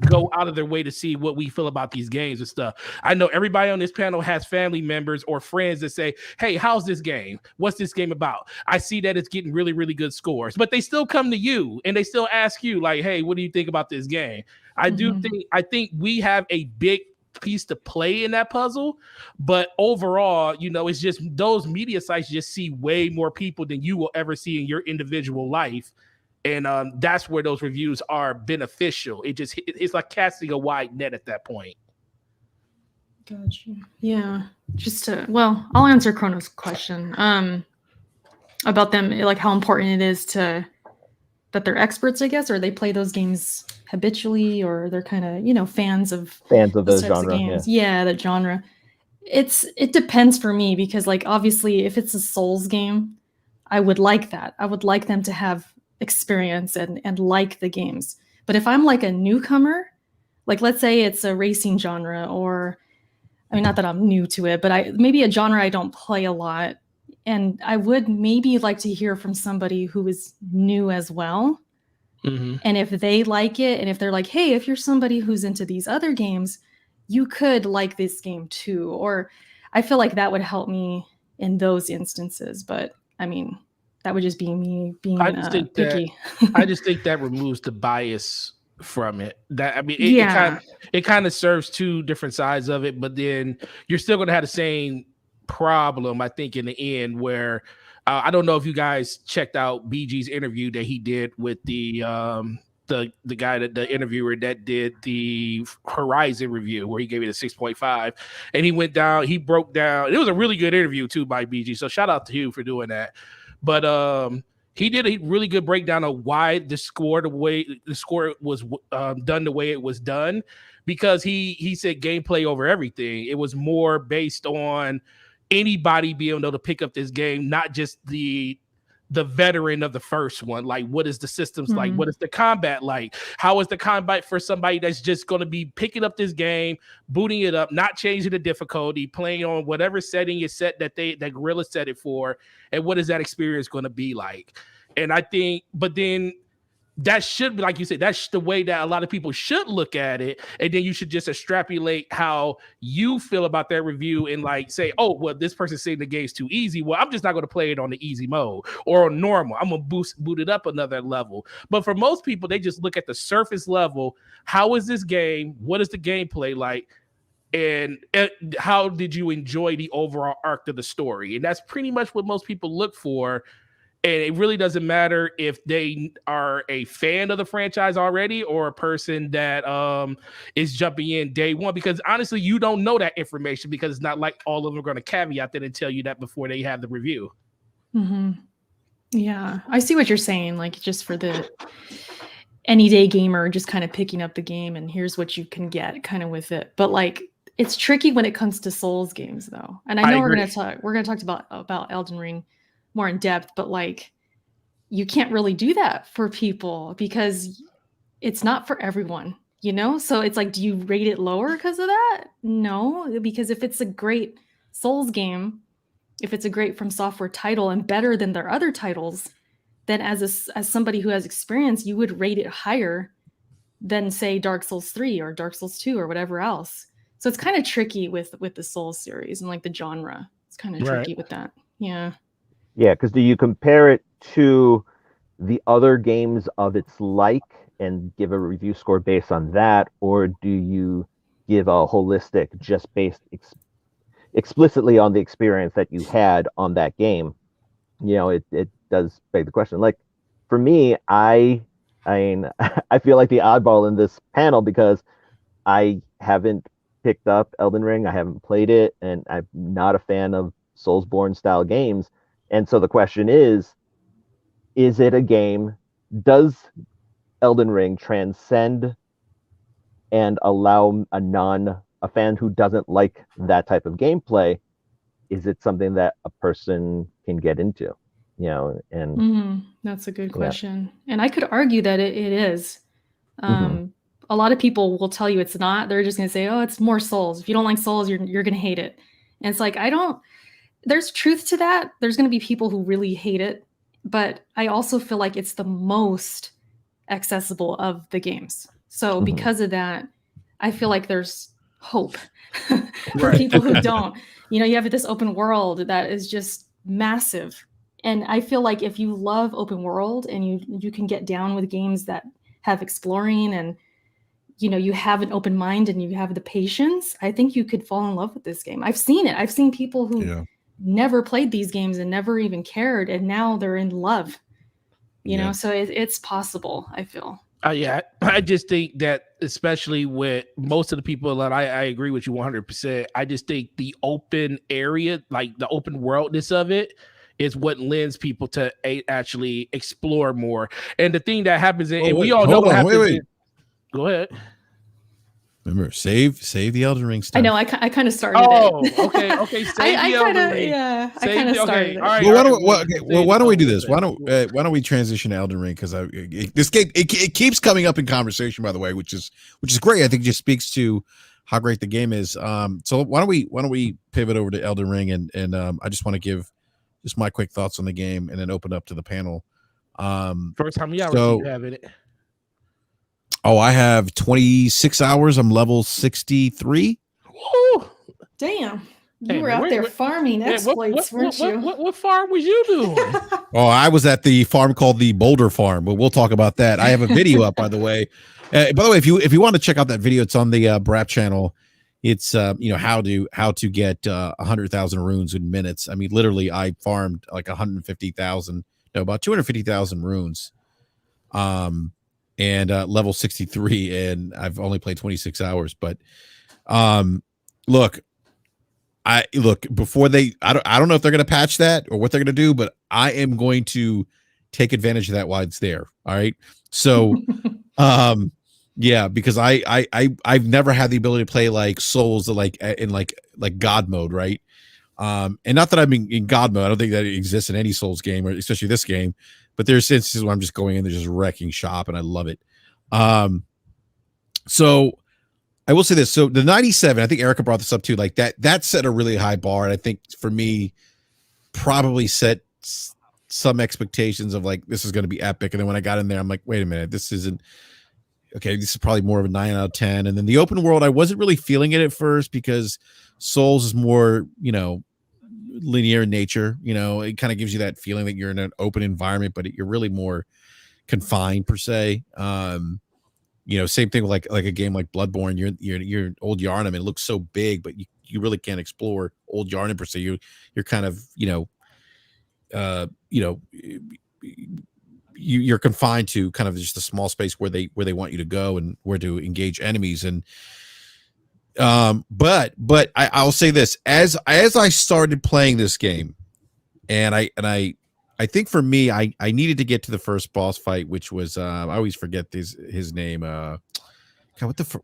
go out of their way to see what we feel about these games and stuff. I know everybody on this panel has family members or friends that say, hey, how's this game? What's this game about? I see that it's getting really, really good scores, but they still come to you and they still ask you like, hey, what do you think about this game? I think we have a big piece to play in that puzzle, but overall, it's just those media sites just see way more people than you will ever see in your individual life. And that's where those reviews are beneficial. It's like casting a wide net at that point. Gotcha. Yeah. I'll answer Chrono's question about them, like how important it is that they're experts, I guess, or they play those games habitually, or they're kind of, fans of those genre games. Yeah, that genre. It depends for me, because like obviously if it's a Souls game, I would like that. I would like them to have experience and like the games. But if I'm like a newcomer, like let's say it's a racing genre, or I mean, not that I'm new to it, but maybe a genre I don't play a lot, and I would maybe like to hear from somebody who is new as well. Mm-hmm. And if they like it, and if they're like, hey, if you're somebody who's into these other games, you could like this game too. Or I feel like that would help me in those instances. But I mean, that would just be me being picky. I just think that removes the bias from it. It kind of serves two different sides of it, but then you're still going to have the same problem, I think, in the end, where I don't know if you guys checked out BG's interview that he did with the guy, the interviewer that did the Horizon review, where he gave it a 6.5, and he broke down. It was a really good interview too by BG, so shout out to you for doing that. But he did a really good breakdown of why the score was done the way it was done, because he said gameplay over everything. It was more based on, anybody be able to pick up this game, not just the veteran of the first one. Like, what is the systems like? What is the combat like? How is the combat for somebody that's just going to be picking up this game, booting it up, not changing the difficulty, playing on whatever setting is set that Guerrilla set it for, and what is that experience going to be like? And I think, but then that should be, like you said, that's the way that a lot of people should look at it. And then you should just extrapolate how you feel about that review and like say, oh, well, this person's saying the game's too easy. Well, I'm just not going to play it on the easy mode or on normal. I'm going to boot it up another level. But for most people, they just look at the surface level. How is this game? What is the gameplay like? And how did you enjoy the overall arc of the story? And that's pretty much what most people look for. And it really doesn't matter if they are a fan of the franchise already or a person that is jumping in day one, because honestly, you don't know that information because it's not like all of them are going to caveat that and tell you that before they have the review. Yeah, I see what you're saying. Like, just for the any day gamer, just kind of picking up the game and here's what you can get kind of with it. But like, it's tricky when it comes to Souls games though. And I know we're going to talk about Elden Ring more in depth, but like, you can't really do that for people because it's not for everyone, you know? So it's like, do you rate it lower because of that? No, because if it's a great Souls game, if it's a great From Software title and better than their other titles, then as somebody who has experience, you would rate it higher than say Dark Souls 3 or Dark Souls 2 or whatever else. So it's kind of tricky with the Souls series and like the genre. It's kind of tricky with that. Yeah. Yeah, because do you compare it to the other games of its like and give a review score based on that, or do you give a holistic, just based explicitly on the experience that you had on that game? You know, it does beg the question. Like for me, I mean, I feel like the oddball in this panel because I haven't picked up Elden Ring, I haven't played it, and I'm not a fan of Soulsborne style games. And so the question is it a game? Does Elden Ring transcend and allow a fan who doesn't like that type of gameplay? Is it something that a person can get into? You know, and that's a good question. And I could argue that it is. A lot of people will tell you it's not. They're just going to say, oh, it's more Souls. If you don't like Souls, you're going to hate it. And it's like, there's truth to that. There's going to be people who really hate it, but I also feel like it's the most accessible of the games. So because of that, I feel like there's hope for people who don't. You know, you have this open world that is just massive. And I feel like if you love open world and you can get down with games that have exploring and, you know, you have an open mind and you have the patience, I think you could fall in love with this game. I've seen it. I've seen people who never played these games and never even cared, and now they're in love, you know? So it's possible, I feel. Yeah, I just think that especially with most of the people that I agree with you 100%. I just think the open area, like the open worldness of it, is what lends people to actually explore more. And the thing that happens, and we all know what happens. Go ahead. Remember, save the Elden Ring stuff. I know. I kind of started it. Okay. Save the Elden Ring. Yeah, I kind of started it. All right. Well, why don't we do this? Why don't we transition to Elden Ring? Because this game it keeps coming up in conversation, by the way, which is great. I think it just speaks to how great the game is. So why don't we pivot over to Elden Ring and I just want to give just my quick thoughts on the game and then open up to the panel. First, how many hours do you have in it? Oh, I have 26 hours. I'm level 63. Woo! Damn. You were out there farming exploits, weren't you? What farm was you doing? Oh, I was at the farm called the Boulder Farm, but we'll talk about that. I have a video up, by the way. By the way, if you want to check out that video, it's on the Brap channel. It's how to get 100,000 runes in minutes. I mean, literally, I farmed like about 250,000 runes. And level 63, and I've only played 26 hours. But look, before I don't know if they're going to patch that or what they're going to do, but I am going to take advantage of that while it's there. All right. So, yeah, because I've never had the ability to play like Souls like in like God mode, right? And not that I'm in God mode. I don't think that it exists in any Souls game, or especially this game. But there's instances where I'm just going in there, just wrecking shop, and I love it. So I will say this. So the 97, I think Erica brought this up too. Like that set a really high bar. And I think for me, probably set some expectations of like, this is going to be epic. And then when I got in there, I'm like, wait a minute, this isn't okay. This is probably more of a 9 out of 10. And then the open world, I wasn't really feeling it at first because Souls is more, linear in nature. It kind of gives you that feeling that you're in an open environment, but you're really more confined per se. Same thing with like a game like Bloodborne. You're Old Yarnum, and it looks so big, but you really can't explore Old Yarnum per se. You're kind of you're confined to kind of just a small space where they want you to go and where to engage enemies. And but I'll say this, as I started playing this game, and I think for me, I needed to get to the first boss fight, which was I always forget his name. God, the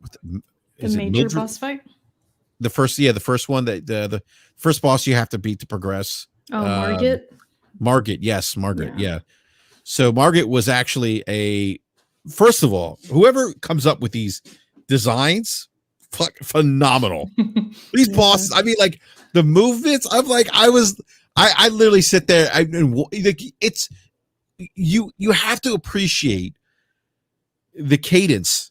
major boss fight? The first one, that the first boss you have to beat to progress. Oh, Margit. Margit, yes, Margit, yeah. So Margit was actually first of all, whoever comes up with these designs, phenomenal. These bosses, I mean, like the movements, I'm like, I literally sit there. It's you have to appreciate the cadence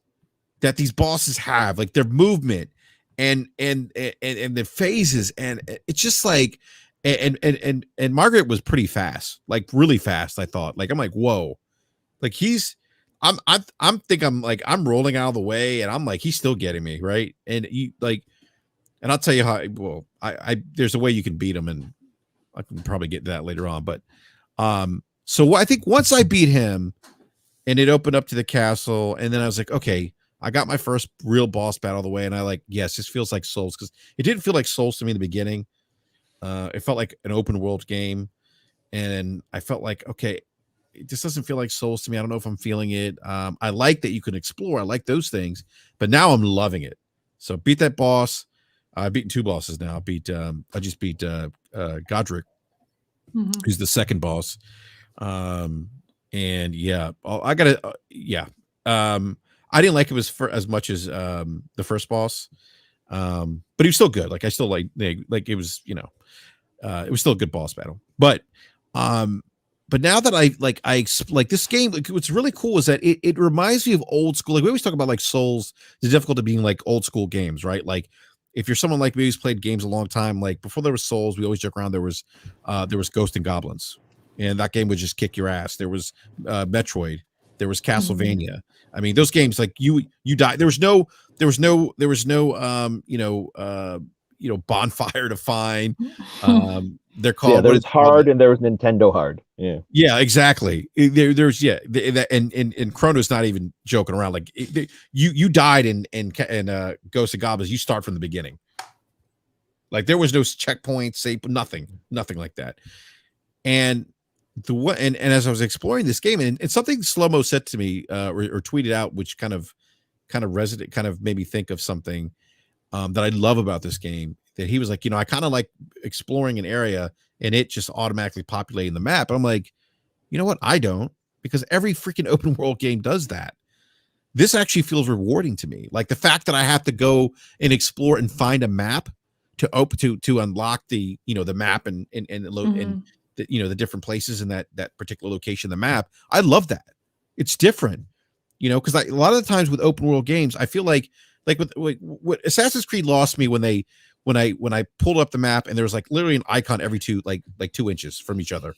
that these bosses have, like their movement and the phases, and it's just like, and Margaret was pretty fast, like really fast. I thought, like, I'm like, whoa, like I'm I'm rolling out of the way, and I'm like, he's still getting me, right? And and I'll tell you how. Well, there's a way you can beat him, and I can probably get to that later on. But so I think once I beat him, and it opened up to the castle, and then I was like, okay, I got my first real boss battle of the way, and I like, yes, this feels like Souls, because it didn't feel like Souls to me in the beginning. It felt like an open world game, and I felt like, okay, it just doesn't feel like Souls to me. I don't know if I'm feeling it. I like that you can explore. I like those things, but now I'm loving it. So beat that boss. I've beaten 2 bosses now. I just beat Godric, who's the second boss. And yeah, I gotta, I didn't like it as much as the first boss, but he was still good. Like I still like it was, it was still a good boss battle. But now that I like this game, like, what's really cool is that it reminds me of old school. Like we always talk about like Souls, the difficulty being like old school games, right? Like if you're someone like me who's played games a long time, like before there was Souls, we always joke around there was Ghosts and Goblins, and that game would just kick your ass. There was Metroid, there was Castlevania. I mean, those games, like you die. There was no bonfire to find. They're called, there was hard, and there was Nintendo hard. Yeah, exactly. There's and Chrono's not even joking around. Like you died in Ghosts and Goblins, you start from the beginning. Like there was no checkpoints, save, nothing like that. And and as I was exploring this game, and something Slow-Mo said to me or tweeted out, which kind of resonated, kind of made me think of something that I love about this game. That he was like, I kind of like exploring an area and it just automatically populating the map. And I'm like, you know what? I don't, because every freaking open world game does that. This actually feels rewarding to me. Like the fact that I have to go and explore and find a map to unlock the, the map and load and the different places in that particular location, the map. I love that. It's different, because a lot of the times with open world games, I feel like what Assassin's Creed lost me when I pulled up the map and there was like literally an icon every 2 inches from each other,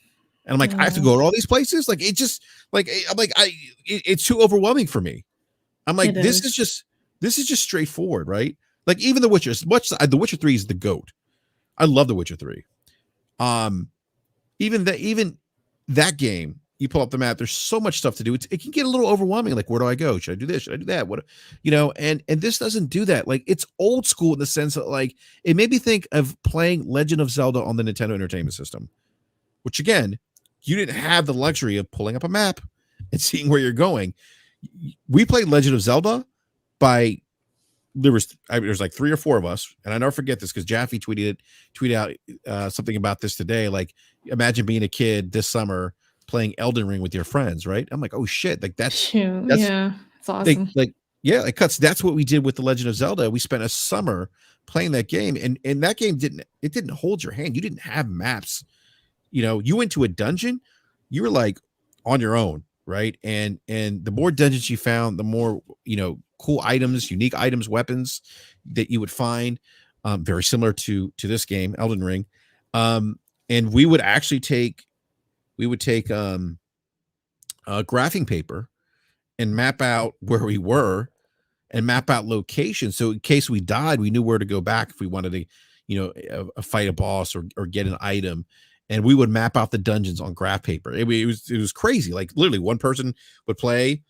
and I'm like, I have to go to all these places. Like it just it's too overwhelming for me. I'm like, this is just straightforward, right? Like even The Witcher, The Witcher 3 is the GOAT. I love The Witcher 3. Even that game, you pull up the map, there's so much stuff to do. It can get a little overwhelming. Like, where do I go? Should I do this? Should I do that? What, and this doesn't do that. Like, it's old school in the sense that, like, it made me think of playing Legend of Zelda on the Nintendo Entertainment System, which again, you didn't have the luxury of pulling up a map and seeing where you're going. We played Legend of Zelda by there was like 3 or 4 of us, and I never forget this because Jaffe tweeted out something about this today. Like, imagine being a kid this summer playing Elden Ring with your friends, right? I'm like, oh shit, like that's yeah, it's awesome. That's what we did with The Legend of Zelda. We spent a summer playing that game, and that game didn't hold your hand. You didn't have maps. You went to a dungeon, you were like on your own, right? And the more dungeons you found, the more cool items, unique items, weapons that you would find. Very similar to this game, Elden Ring. And we would actually take graphing paper and map out where we were and map out locations. So in case we died, we knew where to go back if we wanted to, fight a boss or get an item. And we would map out the dungeons on graph paper. It was crazy. Like literally one person would play,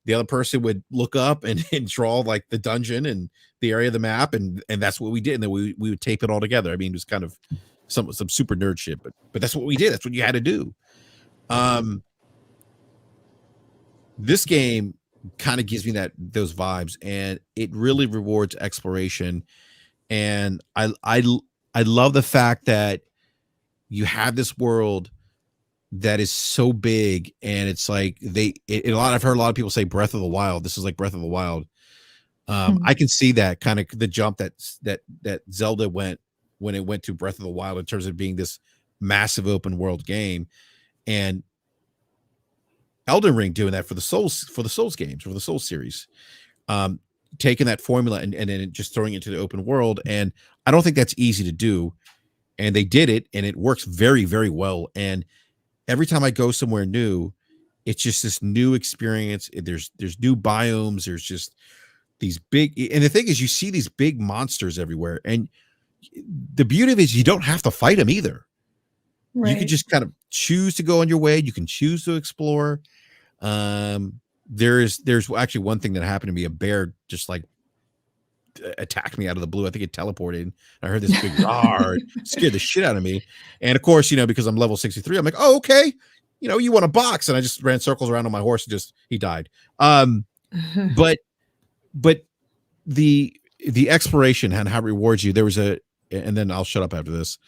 the other person would look up and draw like the dungeon and the area of the map. And that's what we did. And then we would tape it all together. I mean, it was kind of some super nerd shit, but that's what we did. That's what you had to do. This game kind of gives me those vibes, and it really rewards exploration. And I love the fact that you have this world that is so big, and it's like I've heard a lot of people say Breath of the Wild. This is like Breath of the Wild. I can see that kind of the jump that Zelda went when it went to Breath of the Wild in terms of being this massive open world game, and Elden Ring doing that for the Souls games, for the Souls series, taking that formula and then just throwing it into the open world. And I don't think that's easy to do. And they did it, and it works very, very well. And every time I go somewhere new, it's just this new experience. There's new biomes. There's just these big, and the thing is, you see these big monsters everywhere. And the beauty of it is you don't have to fight them either. Right. You can just kind of choose to go on your way. You can choose to explore. There's actually one thing that happened to me. A bear just like attacked me out of the blue. I think it teleported. I heard this big roar, scared the shit out of me. And of course, because I'm level 63, I'm like, oh, okay. You want a box. And I just ran circles around on my horse and he died. But the exploration and how it rewards you, and then I'll shut up after this.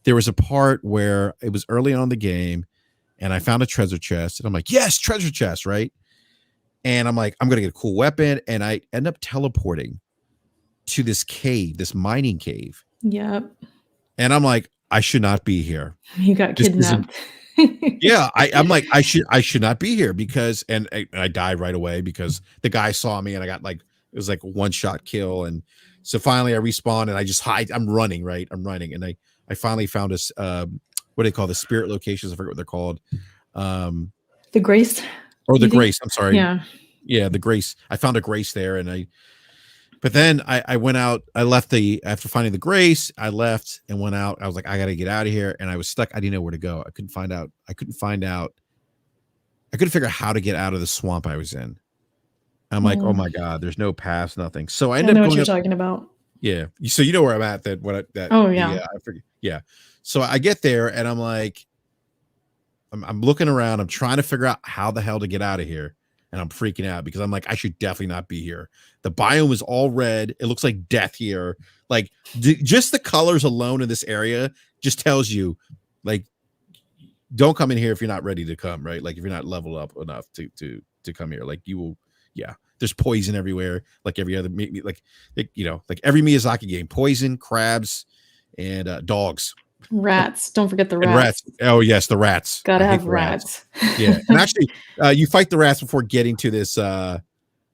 There was a part where it was early on in the game, and I found a treasure chest, and I'm like, yes, treasure chest, right? And I'm like, I'm going to get a cool weapon. And I end up teleporting to this cave, this mining cave. Yep. And I'm like, I should not be here. You got kidnapped. Yeah. I'm like, I should not be here because, and I died right away because the guy saw me and I got it was like a 1-shot kill. And so finally I respawned and I just hide. I'm running, right? I'm running. And I finally found this, what do they call the spirit locations? I forget what they're called. The Grace. Or the Grace. I'm sorry. Yeah. Yeah. The Grace. I found a Grace there, but then I went out. I left after finding the Grace. I left and went out. I was like, I got to get out of here. And I was stuck. I didn't know where to go. I couldn't find out. I couldn't figure out how to get out of the swamp I was in. I'm like, oh my God, there's no path, nothing. So I ended up going what you're talking about. Yeah. So you know where I'm at. Oh yeah. I forget. Yeah. So I get there and I'm like, I'm looking around. I'm trying to figure out how the hell to get out of here. And I'm freaking out because I'm like, I should definitely not be here. The biome is all red. It looks like death here. Like just the colors alone in this area just tells you, like, don't come in here if you're not ready to come, right? Like if you're not leveled up enough to come here, like you will. Yeah. There's poison everywhere. Like every other, like every Miyazaki game, poison, crabs, and dogs. Rats. Don't forget the rats. And rats. Oh yes, the rats. Gotta have rats. Yeah, and actually, you fight the rats before getting to this. Treasure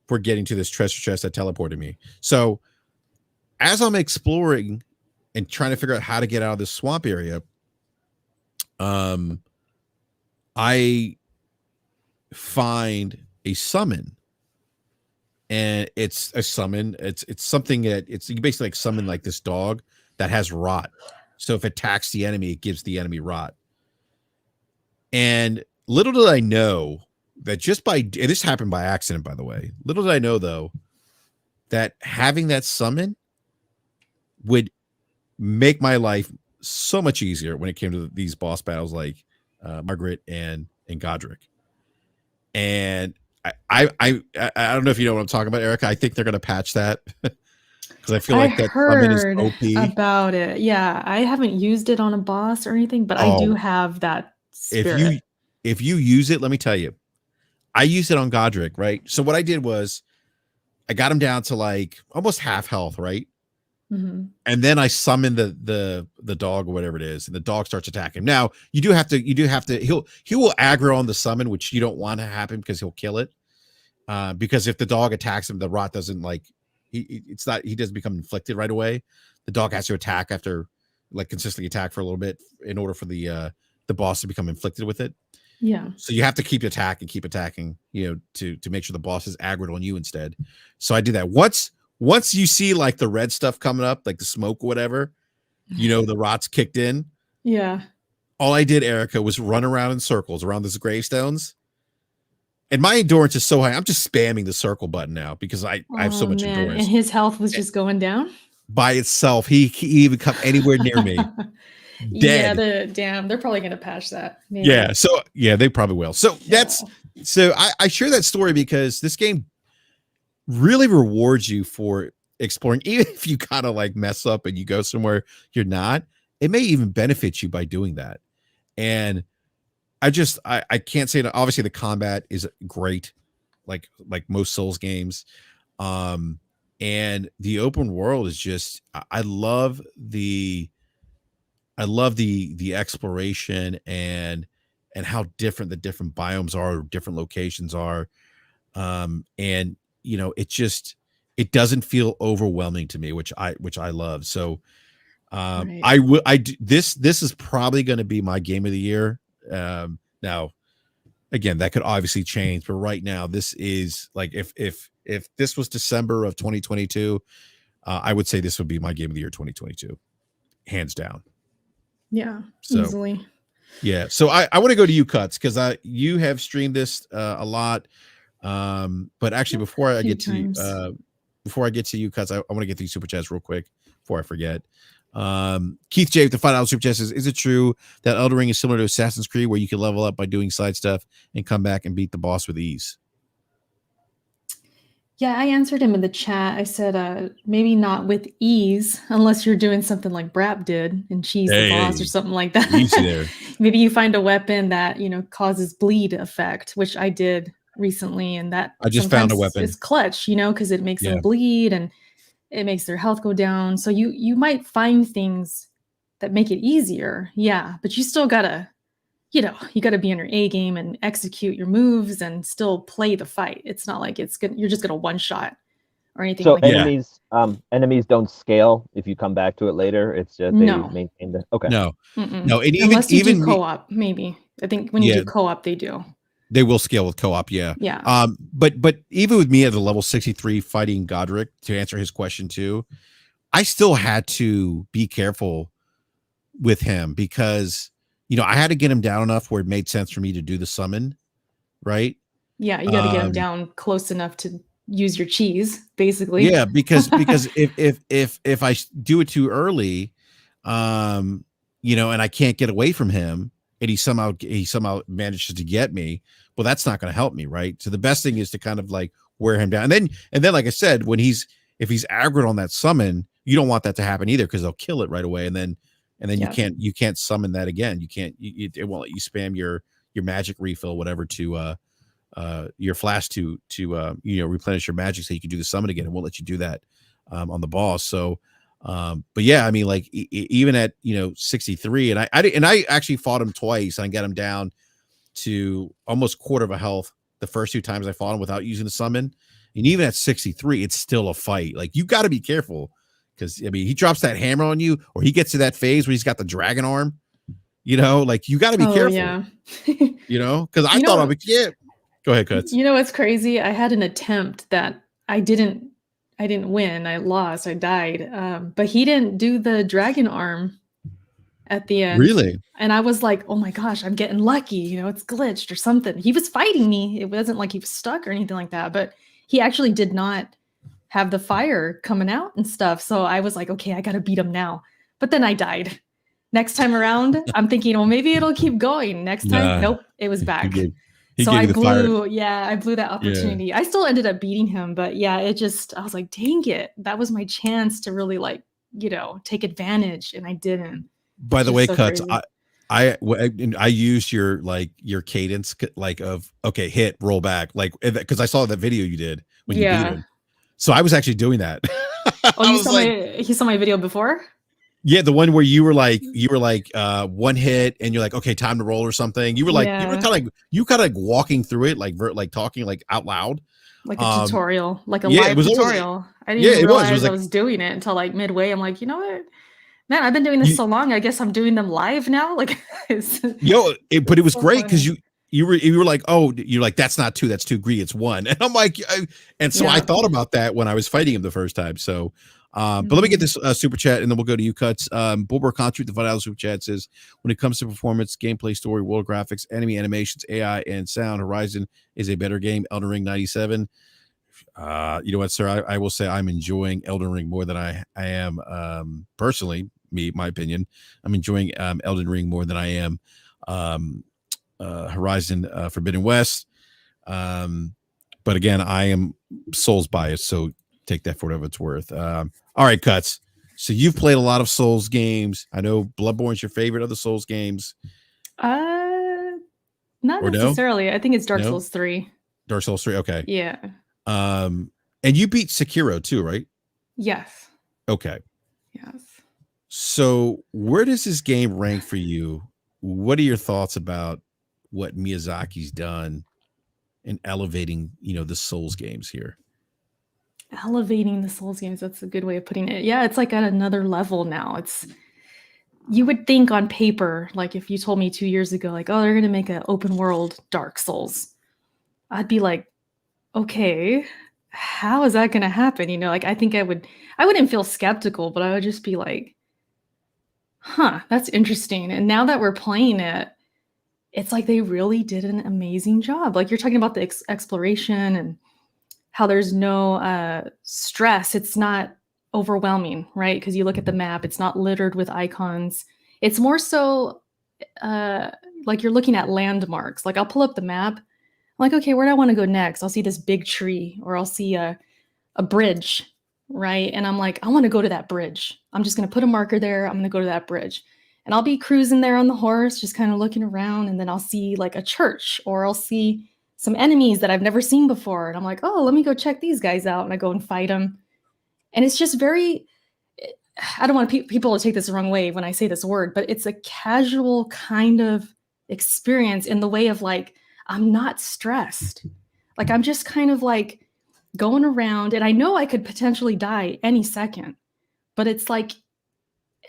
chest that teleported me. So, as I'm exploring and trying to figure out how to get out of this swamp area, I find a summon, and it's a summon. It's something that you basically like summon like this dog that has rot. So if it attacks the enemy, it gives the enemy rot. And little did I know that this happened by accident, by the way. Little did I know, though, that having that summon would make my life so much easier when it came to these boss battles like Margaret and Godric. And I don't know if you know what I'm talking about, Erica. I think they're going to patch that. because I feel I like that summon is heard OP. about it. Yeah, I haven't used it on a boss or anything, but I do have that spirit. If you use it, let me tell you, I used it on Godric, right? So what I did was I got him down to like almost half health, right? Mhm. And then I summon the dog or whatever it is, and the dog starts attacking him. Now you do have to he will aggro on the summon, which you don't want to happen because he'll kill it. Because if the dog attacks him, the rot doesn't like he doesn't become inflicted right away. The dog has to attack after like consistently attack for a little bit in order for the boss to become inflicted with it. Yeah. So you have to keep attacking, to make sure the boss is aggroed on you instead. So I did that. Once you see like the red stuff coming up, like the smoke or whatever, the rot's kicked in. Yeah. All I did, Erica, was run around in circles around these gravestones. And my endurance is so high. I'm just spamming the circle button now because I have so much endurance. And his health was just going down? By itself. He even come anywhere near me. Dead. Yeah, they're probably going to patch that. Maybe. Yeah. So they probably will. So I share that story because this game really rewards you for exploring, even if you kind of like mess up and you go somewhere you're not. It may even benefit you by doing that. And I can't say that. Obviously the combat is great, like most Souls games. And the open world is just, I love the exploration and how different the different biomes are, different locations are. And it doesn't feel overwhelming to me, which I love. So this is probably going to be my game of the year. Now again, that could obviously change, but right now this is like, if this was December of 2022, I would say this would be my game of the year 2022, hands down. Yeah, so, easily. Yeah. So I want to go to you, Cuts, because you have streamed this a lot. But actually before I get to you, Cuts, I want to get these super chats real quick before I forget. Keith J with the $5 super chat says, is it true that Elden Ring is similar to Assassin's Creed where you can level up by doing side stuff and come back and beat the boss with ease? Yeah, I answered him in the chat. I said, maybe not with ease, unless you're doing something like Brap did and cheese the boss or something like that. Easy there. Maybe you find a weapon that, causes bleed effect, which I did recently. And that I just found a weapon. It's clutch, because it makes them bleed and it makes their health go down. So you might find things that make it easier. Yeah, but you still gotta, you gotta be in your A game and execute your moves and still play the fight. It's not like you're just gonna one shot or anything. So like enemies, enemies don't scale if you come back to it later. It's just they maintain the No, and unless you do co-op, maybe. I think when you do co-op, they do. They will scale with co-op, yeah. But even with me at the level 63 fighting Godric, to answer his question too, I still had to be careful with him because I had to get him down enough where it made sense for me to do the summon, right? Yeah, you got to get him down close enough to use your cheese, basically. Yeah, because if I do it too early, and I can't get away from him, and he somehow manages to get me, well, that's not going to help me, right? So the best thing is to kind of like wear him down, and then like I said, if he's aggroed on that summon, you don't want that to happen either because they'll kill it right away, and then you can't summon that again. You can't. It won't let you spam your magic refill, whatever, to your flash to replenish your magic so you can do the summon again. It won't let you do that on the boss. So. But yeah, I mean, like even at 63, and I actually fought him twice. I got him down to almost quarter of a health the first two times I fought him without using the summon. And even at 63, it's still a fight. Like you got to be careful because he drops that hammer on you, or he gets to that phase where he's got the dragon arm. Like you got to be careful. Yeah. Because I thought I would get. Go ahead, Cuts. What's crazy? I had an attempt that I didn't win. I lost. I died. But he didn't do the dragon arm at the end. Really? And I was like, oh my gosh, I'm getting lucky. It's glitched or something. He was fighting me. It wasn't like he was stuck or anything like that. But he actually did not have the fire coming out and stuff. So I was like, okay, I got to beat him now. But then I died. Next time around, I'm thinking, well, maybe it'll keep going. Next time, nope, it was back. So I gave you the fire. blew that opportunity. I still ended up beating him, but yeah, I was like, dang it. That was my chance to really like, take advantage, and I didn't. By the Just way, so Cuts, crazy. I used your cadence like of okay, hit, roll back, like because I saw that video you did when you beat him. So I was actually doing that. Oh, you saw my video before? Yeah, the one where you were like one hit and you're like, okay, time to roll or something. You were like you kind of walking through it like talking like out loud. Like a tutorial, like a live tutorial. I didn't even realize I was doing it until like midway. I'm like, you know what? Man, I've been doing this so long. I guess I'm doing them live now. Like, but it was so great because you were like, oh, you're like, that's not 2, that's 2 greedy, it's 1. And I'm like, I thought about that when I was fighting him the first time. So, but let me get this super chat and then we'll go to you, Cuts. Bulber Country, the $5 super chat says, when it comes to performance, gameplay, story, world graphics, enemy animations, AI, and sound, Horizon is a better game. Elden Ring 97. You know what, sir? I will say I'm enjoying Elden Ring more than I am personally. My opinion, I'm enjoying Elden Ring more than I am Horizon Forbidden West. But again, I am Souls biased, so take that for whatever it's worth. All right, Cuts. So you've played a lot of Souls games. I know Bloodborne's your favorite of the Souls games. Not necessarily. No? I think it's Dark Souls 3. Dark Souls 3, okay. Yeah. And you beat Sekiro too, right? Yes. Okay. Yes. So where does this game rank for you? What are your thoughts about what Miyazaki's done in elevating, the Souls games here? Elevating the Souls games, that's a good way of putting it. Yeah, it's like at another level now. You would think on paper, like if you told me 2 years ago, like, oh, they're going to make an open world Dark Souls, I'd be like, okay, how is that going to happen? Like I think I wouldn't feel skeptical, but I would just be like, huh, that's interesting. And now that we're playing it, it's like they really did an amazing job. Like you're talking about the exploration and how there's no stress. It's not overwhelming, right? Because you look at the map, it's not littered with icons. It's more so like you're looking at landmarks. Like I'll pull up the map. I'm like, okay, where do I want to go next? I'll see this big tree or I'll see a bridge. Right. And I'm like, I want to go to that bridge. I'm just going to put a marker there. I'm going to go to that bridge and I'll be cruising there on the horse, just kind of looking around. And then I'll see like a church or I'll see some enemies that I've never seen before. And I'm like, oh, let me go check these guys out. And I go and fight them. And it's just I don't want people to take this the wrong way when I say this word, but it's a casual kind of experience in the way of like, I'm not stressed. Like, I'm just kind of like, going around, and I know I could potentially die any second, but it's like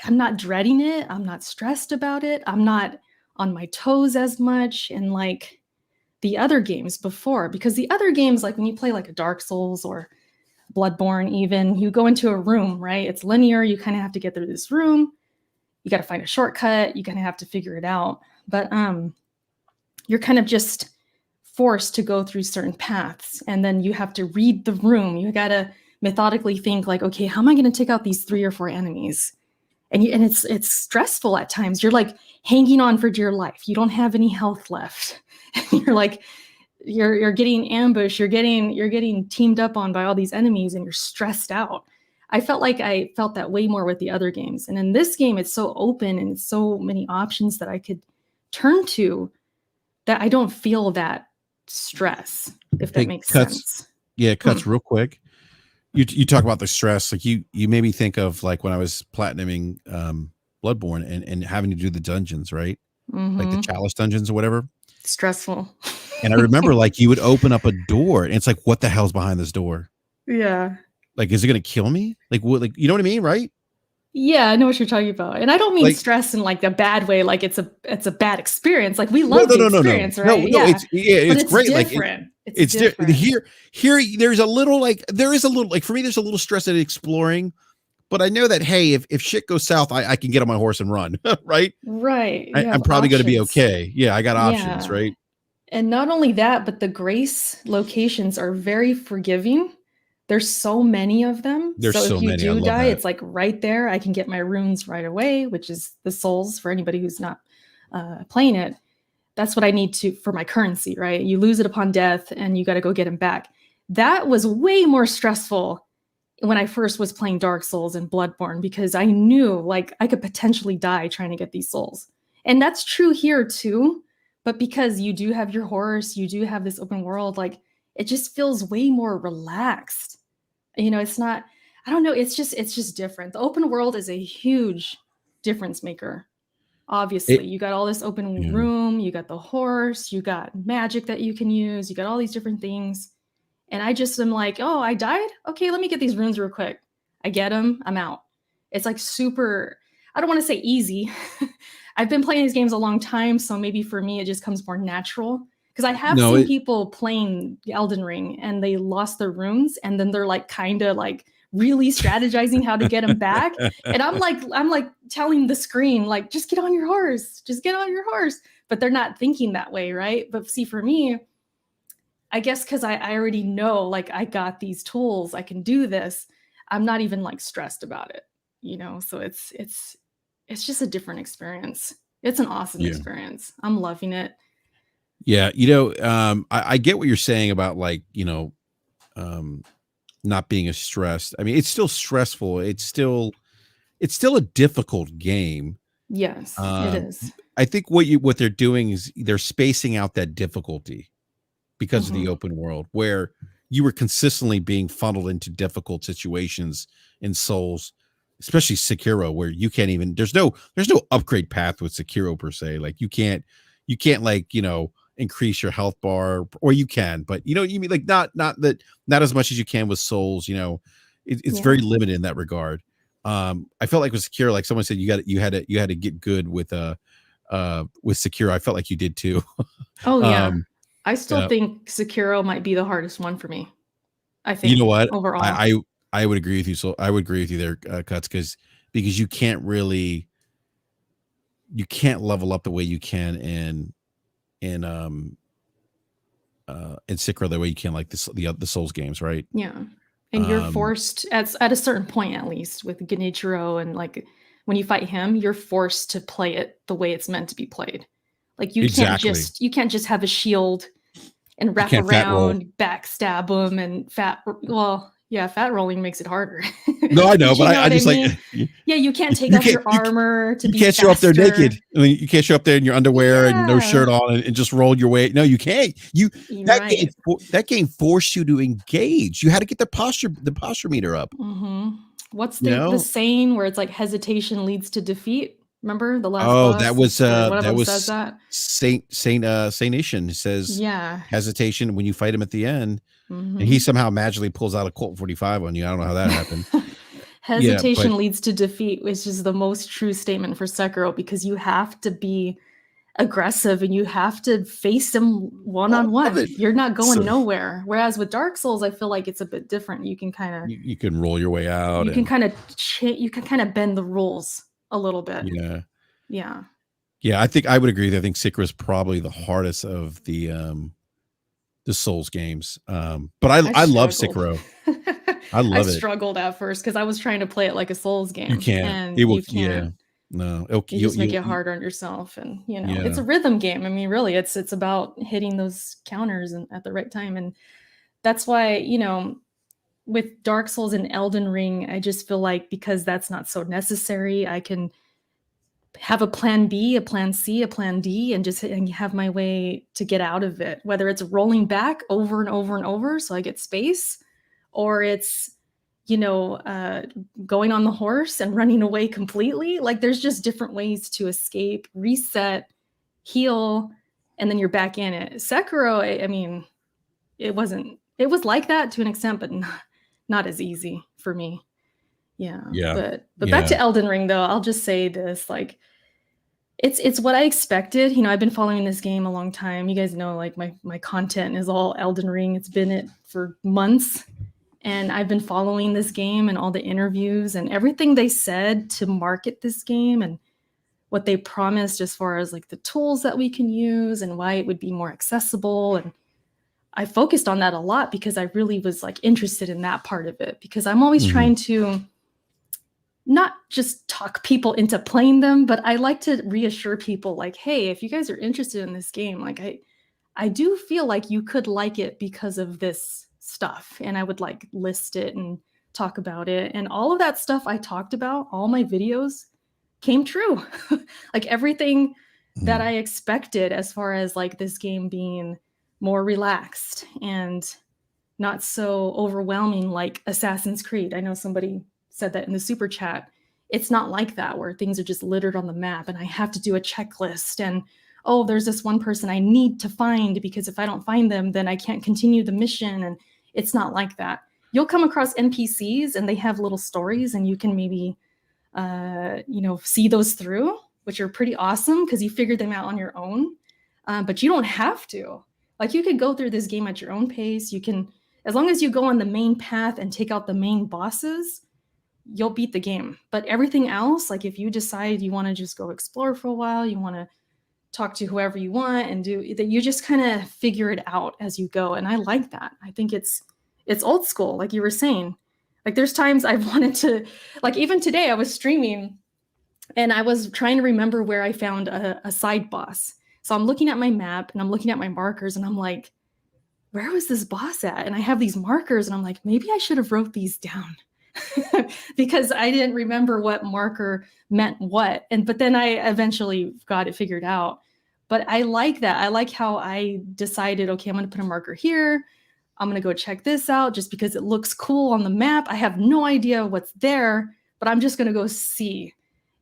I'm not dreading it. I'm not stressed about it. I'm not on my toes as much. And like the other games before, because the other games, like when you play like a Dark Souls or Bloodborne, even you go into a room, right? It's linear. You kind of have to get through this room. You got to find a shortcut. You kind of have to figure it out. But you're kind of just forced to go through certain paths, and then you have to read the room. You got to methodically think like, okay, how am I going to take out these 3 or 4 enemies? And it's stressful at times. You're like hanging on for dear life. You don't have any health left. You're like, you're getting ambushed. You're getting teamed up on by all these enemies, and you're stressed out. I felt that way more with the other games. And in this game, it's so open and it's so many options that I could turn to that I don't feel that stress, if that makes sense. Yeah, Cuts real quick. You talk about the stress, like you made me think of like when I was platinuming Bloodborne and having to do the dungeons, right? Mm-hmm. Like the chalice dungeons or whatever. Stressful. And I remember like you would open up a door and it's like, what the hell's behind this door? Yeah. Like, is it gonna kill me? Like what, like, you know what I mean, right? Yeah, I know what you're talking about. And I don't mean like, stress in like the bad way, like it's a bad experience. Like we love the experience, right? No, it's great. Different. Like it's different. Here there's a little like for me, there's a little stress at exploring, but I know that hey, if shit goes south, I can get on my horse and run, right? Right. I'm probably gonna be okay. Yeah, I got options, right? And not only that, but the grace locations are very forgiving. There's so many of them. So if you do die, it's like right there. I can get my runes right away, which is the souls for anybody who's not playing it. that's what I need to for my currency, right? You lose it upon death and you got to go get them back. That was way more stressful when I first was playing Dark Souls and Bloodborne, because I knew like I could potentially die trying to get these souls. And that's true here too. But because you do have your horse, you do have this open world, like it just feels way more relaxed. You know, it's not, I don't know, it's just different. The open world is a huge difference maker. Obviously, you got all this open room, you got the horse, you got magic that you can use, you got all these different things. And I just am like, oh, I died? Okay, let me get these runes real quick. I get them, I'm out. It's like super, I don't want to say easy. I've been playing these games a long time, so maybe for me it just comes more natural. Because I have seen people playing Elden Ring and they lost their runes and then they're like kind of like really strategizing how to get them back. And I'm like telling the screen, like, just get on your horse, just get on your horse. But they're not thinking that way, right? But see, for me, I guess because I already know, like, I got these tools, I can do this. I'm not even like stressed about it, you know? So it's just a different experience. It's an awesome experience. I'm loving it. Yeah. You know, I get what you're saying about like, you know, not being as stressed. I mean, it's still stressful. It's still a difficult game. Yes, it is. I think what they're doing is they're spacing out that difficulty because of the open world, where you were consistently being funneled into difficult situations in Souls, especially Sekiro, where you can't even, there's no upgrade path with Sekiro per se. Like you can't like, you know, increase your health bar, or you can, but you know, you mean like not as much as you can with Souls, you know, it's very limited in that regard. I felt like with Sekiro, like someone said, you had to get good with Sekiro. I felt like you did too. Oh yeah. I still think Sekiro might be the hardest one for me. I think, you know what, overall, I would agree with you. So I would agree with you there, Cuts, because you can't level up the way you can in Sekiro, the way you can like the Souls games, right? Yeah. And you're forced at a certain point, at least with Genichiro, and like when you fight him, you're forced to play it the way it's meant to be played. Like you can't just have a shield and wrap around, backstab him, and fat rolling makes it harder. No, I know, but I just like, yeah, you can't take off your armor to be faster. You can't show up there naked. I mean, you can't show up there in your underwear and no shirt on and just roll your way. No, you can't. That game forced you to engage. You had to get the posture meter up. What's the saying where it's like hesitation leads to defeat? Remember the last boss? That was Saint Nation says hesitation when you fight him at the end. And he somehow magically pulls out a Colt 45 on you. I don't know how that happened. Hesitation leads to defeat, which is the most true statement for Sekiro, because you have to be aggressive and you have to face them one-on-one. You're not going nowhere. Whereas with Dark Souls, I feel like it's a bit different. You can kind of you can roll your way out. You can kind of bend the rules a little bit. Yeah. I think I would agree. I think Sekiro is probably the hardest of the Souls games. But I love Sekiro. I struggled at first because I was trying to play it like a Souls game. You can't. And it will. You can't. No. You just make it harder on yourself, and you know it's a rhythm game. I mean, really, it's about hitting those counters at the right time, and that's why, you know, with Dark Souls and Elden Ring, I just feel like because that's not so necessary, I can have a plan B, a plan C, a plan D, and just have my way to get out of it. Whether it's rolling back over and over and over so I get space, or it's, you know, going on the horse and running away completely. Like there's just different ways to escape, reset, heal, and then you're back in it. Sekiro, I mean, it was like that to an extent, but not as easy for me. But back to Elden Ring though, I'll just say this, like it's what I expected. You know, I've been following this game a long time. You guys know, like my content is all Elden Ring. It's been it for months, and I've been following this game and all the interviews and everything they said to market this game and what they promised as far as like the tools that we can use and why it would be more accessible. And I focused on that a lot because I really was like interested in that part of it, because I'm always trying to not just talk people into playing them, but I like to reassure people like, hey, if you guys are interested in this game, like I do feel like you could like it because of this stuff. And I would like list it and talk about it. And all of that stuff I talked about, all my videos came true. Like everything that I expected as far as like this game being more relaxed and not so overwhelming like Assassin's Creed. I know somebody said that in the super chat. It's not like that where things are just littered on the map and I have to do a checklist and oh, there's this one person I need to find because if I don't find them, then I can't continue the mission. And it's not like that. You'll come across NPCs and they have little stories and you can maybe, see those through, which are pretty awesome because you figured them out on your own. But you don't have to. Like you could go through this game at your own pace. You can, as long as you go on the main path and take out the main bosses, you'll beat the game. But everything else, like if you decide you want to just go explore for a while, you want to talk to whoever you want and do that, you just kind of figure it out as you go. And I like that. I think it's old school, like you were saying. Like there's times I've wanted to, like even today I was streaming and I was trying to remember where I found a side boss. So I'm looking at my map and I'm looking at my markers and I'm like, where was this boss at? And I have these markers and I'm like, maybe I should have wrote these down. Because I didn't remember what marker meant what. But then I eventually got it figured out. But I like that. I like how I decided, okay, I'm going to put a marker here. I'm going to go check this out just because it looks cool on the map. I have no idea what's there, but I'm just going to go see.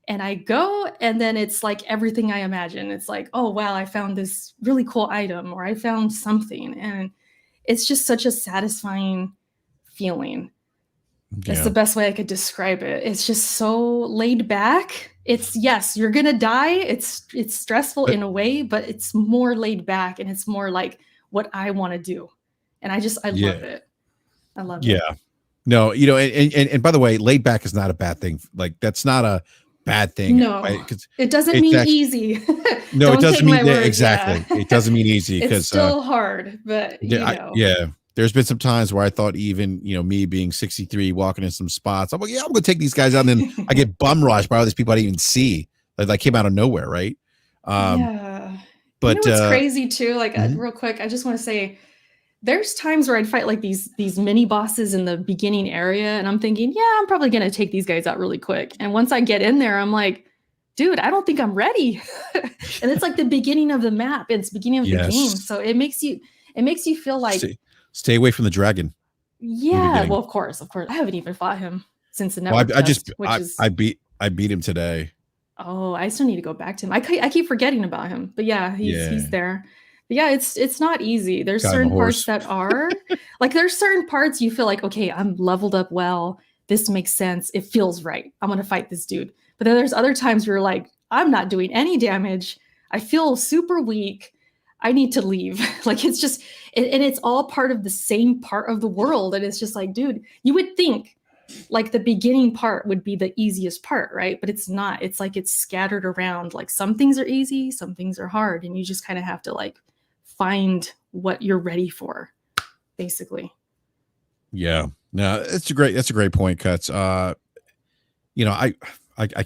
And I go, and then it's like everything I imagine. It's like, oh, wow, I found this really cool item, or I found something. And it's just such a satisfying feeling. That's the best way I could describe it. It's just so laid back. It's, yes, you're going to die. It's stressful in a way, but it's more laid back and it's more like what I want to do. And I love it. I love it. Yeah. No, and by the way, laid back is not a bad thing. Like that's not a bad thing. No, it doesn't mean easy. No, it doesn't mean exactly. Yeah. It doesn't mean easy because it's still hard, but there's been some times where I thought even, me being 63, walking in some spots, I'm like, I'm going to take these guys out. And then I get bum rushed by all these people I didn't even see. Like came out of nowhere. Right. Yeah. But what's crazy too, like real quick, I just want to say there's times where I'd fight like these mini bosses in the beginning area. And I'm thinking, I'm probably going to take these guys out really quick. And once I get in there, I'm like, dude, I don't think I'm ready. And it's like the beginning of the map. It's the beginning of the game. So it makes you feel like stay away from the dragon. Yeah, well, of course. I haven't even fought him since the network. I beat him today. Oh, I still need to go back to him. I keep forgetting about him, but he's there. But yeah, it's not easy. There's certain parts that are like there's certain parts you feel like, okay, I'm leveled up well. This makes sense. It feels right. I'm gonna fight this dude. But then there's other times where you're like, I'm not doing any damage. I feel super weak. I need to leave. Like it's just, and it's all part of the same part of the world. And it's just like, dude, you would think like the beginning part would be the easiest part, right? But it's not. It's like it's scattered around. Like some things are easy, some things are hard. And you just kind of have to like find what you're ready for, basically. Yeah. No, that's a great point, Cuts. I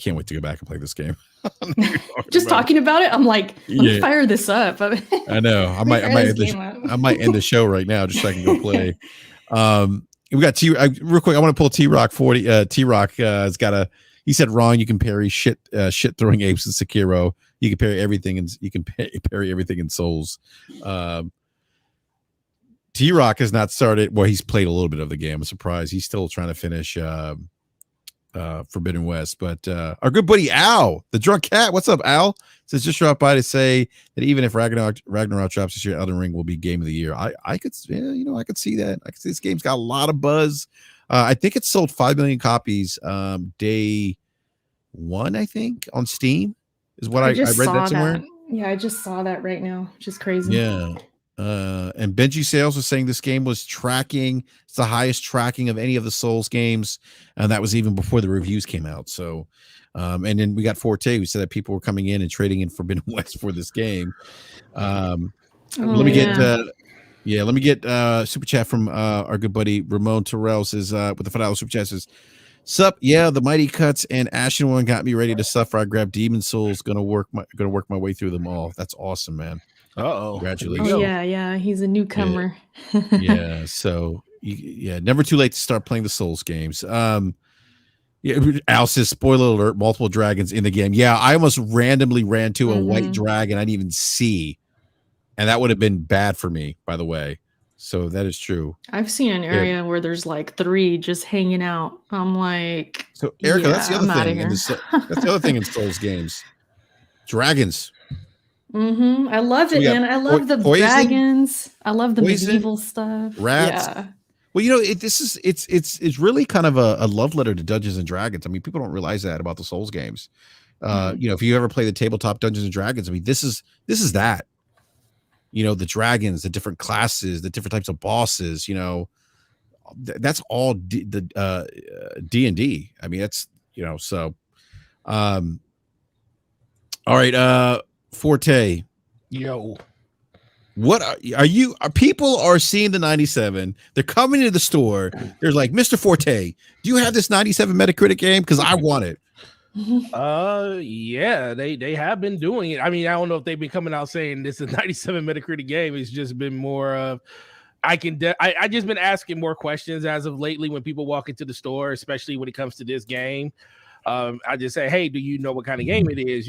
can't wait to go back and play this game. Just talking about it, I'm like, let me fire this up. I know. I might end the show right now just so I can go play. We got real quick. I want to pull T-Rock 40. T-Rock has got he said wrong. You can parry shit throwing apes in Sekiro. You can parry everything and you can parry everything in Souls. T-Rock has not started. Well, he's played a little bit of the game. I'm surprised. He's still trying to finish Forbidden West, but our good buddy Al, the drunk cat, what's up, Al? Says just dropped by to say that even if Ragnarok drops this year, Elden Ring will be game of the year. I could see that. I could see this game's got a lot of buzz. I think it sold 5 million copies day one, I think, on Steam is what I read that somewhere. Yeah, I just saw that right now, which is crazy. Yeah. And Benji Sales was saying this game was it's the highest tracking of any of the Souls games. And that was even before the reviews came out. So, and then we got Forte, who said that people were coming in and trading in Forbidden West for this game. Let me get super chat from our good buddy Ramon Terrell says, with the $5 super chat says, Sup? Yeah, the Mighty Cuts and Ashen One got me ready to suffer. I grabbed Demon Souls. Gonna work my way through them all. That's awesome, man. Oh, Congratulations. Yeah, he's a newcomer. Yeah. So never too late to start playing the Souls games. Yeah, Al says, spoiler alert, multiple dragons in the game. Yeah, I almost randomly ran to a white dragon I didn't even see. And that would have been bad for me, by the way. So that is true. I've seen an area where there's like 3 just hanging out. I'm like, so Erica, that's the other thing. That's the other thing in Souls games. Dragons. I love it, man. I love the dragons. I love the medieval stuff. Rats. Yeah. Well, it's really kind of a love letter to Dungeons and Dragons. I mean, people don't realize that about the Souls games. If you ever play the tabletop Dungeons and Dragons, I mean, this is that. The dragons, the different classes, the different types of bosses. That's all the D&D. I mean, that's so. All right, Forte. Yo. What people are seeing the 97? They're coming into the store. They're like, Mr. Forte, do you have this 97 Metacritic game? Because I want it. Yeah, they have been doing it. I mean, I don't know if they've been coming out saying this is a 97 Metacritic game. It's just been more of I just been asking more questions as of lately when people walk into the store, especially when it comes to this game. I just say, hey, do you know what kind of game it is?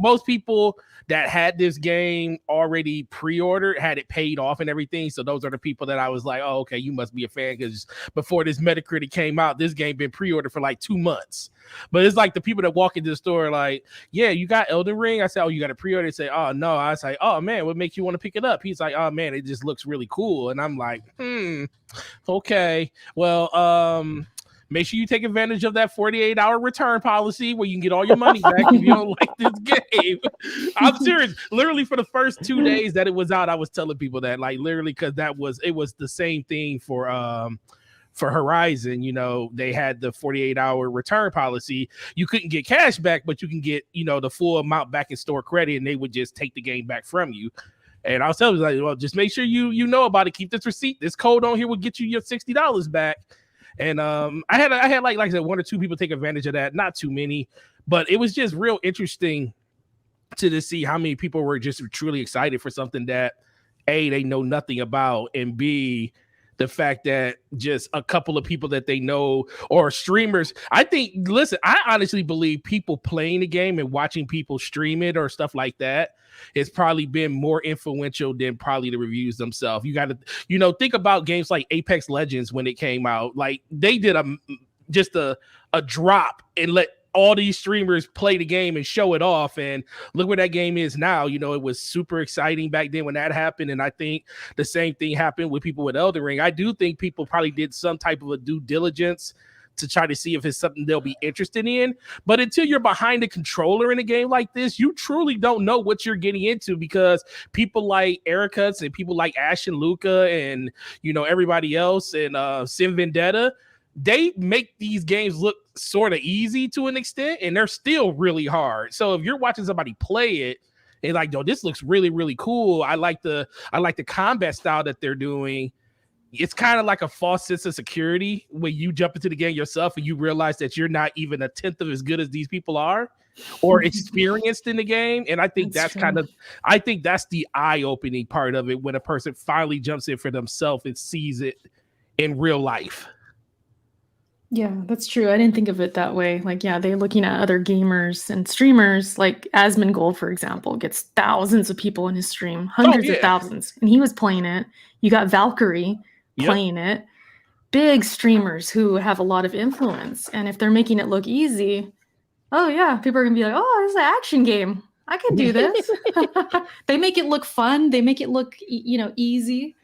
Most people that had this game already pre-ordered had it paid off and everything. So those are the people that I was like, oh, okay, you must be a fan because before this Metacritic came out, this game been pre-ordered for like 2 months. But it's like the people that walk into the store like, yeah, you got Elden Ring? I said, oh, you got a pre-order? They say, oh, no. I was like, oh, man, what makes you want to pick it up? He's like, oh, man, it just looks really cool. And I'm like, okay. Well, make sure you take advantage of that 48-hour return policy where you can get all your money back if you don't like this game. I'm serious. Literally for the first 2 days that it was out, I was telling people that, like, literally, because it was the same thing for Horizon. They had the 48-hour return policy. You couldn't get cash back, but you can get, the full amount back in store credit, and they would just take the game back from you. And I was telling them, like, well, just make sure you know about it. Keep this receipt. This code on here will get you your $60 back. And I had like I said, 1 or 2 people take advantage of that, not too many, but it was just real interesting to see how many people were just truly excited for something that A, they know nothing about, and B, the fact that just a couple of people that they know or streamers. I honestly believe people playing the game and watching people stream it or stuff like that has probably been more influential than probably the reviews themselves. You got to, think about games like Apex Legends when it came out. Like they did a drop and let all these streamers play the game and show it off, and look where that game is now. It was super exciting back then when that happened, and I think the same thing happened with people with Elden Ring. I do think people probably did some type of a due diligence to try to see if it's something they'll be interested in, but until you're behind the controller in a game like this, you truly don't know what you're getting into, because people like Erica and people like Ash and Luca and everybody else and Sin Vendetta, they make these games look sort of easy to an extent, and they're still really hard. So if you're watching somebody play it and like, yo, this looks really, really cool, I like the combat style that they're doing, it's kind of like a false sense of security when you jump into the game yourself and you realize that you're not even a tenth of as good as these people are or experienced in the game. And I think that's the eye-opening part of it, when a person finally jumps in for themselves and sees it in real life. Yeah, that's true. I didn't think of it that way. Like, yeah, they're looking at other gamers and streamers, like Asmongold, for example, gets thousands of people in his stream, hundreds of thousands, and he was playing it. You got Valkyrie playing it, big streamers who have a lot of influence. And if they're making it look easy, oh yeah, people are gonna be like, oh, this is an action game. I can do this. They make it look fun. They make it look, easy.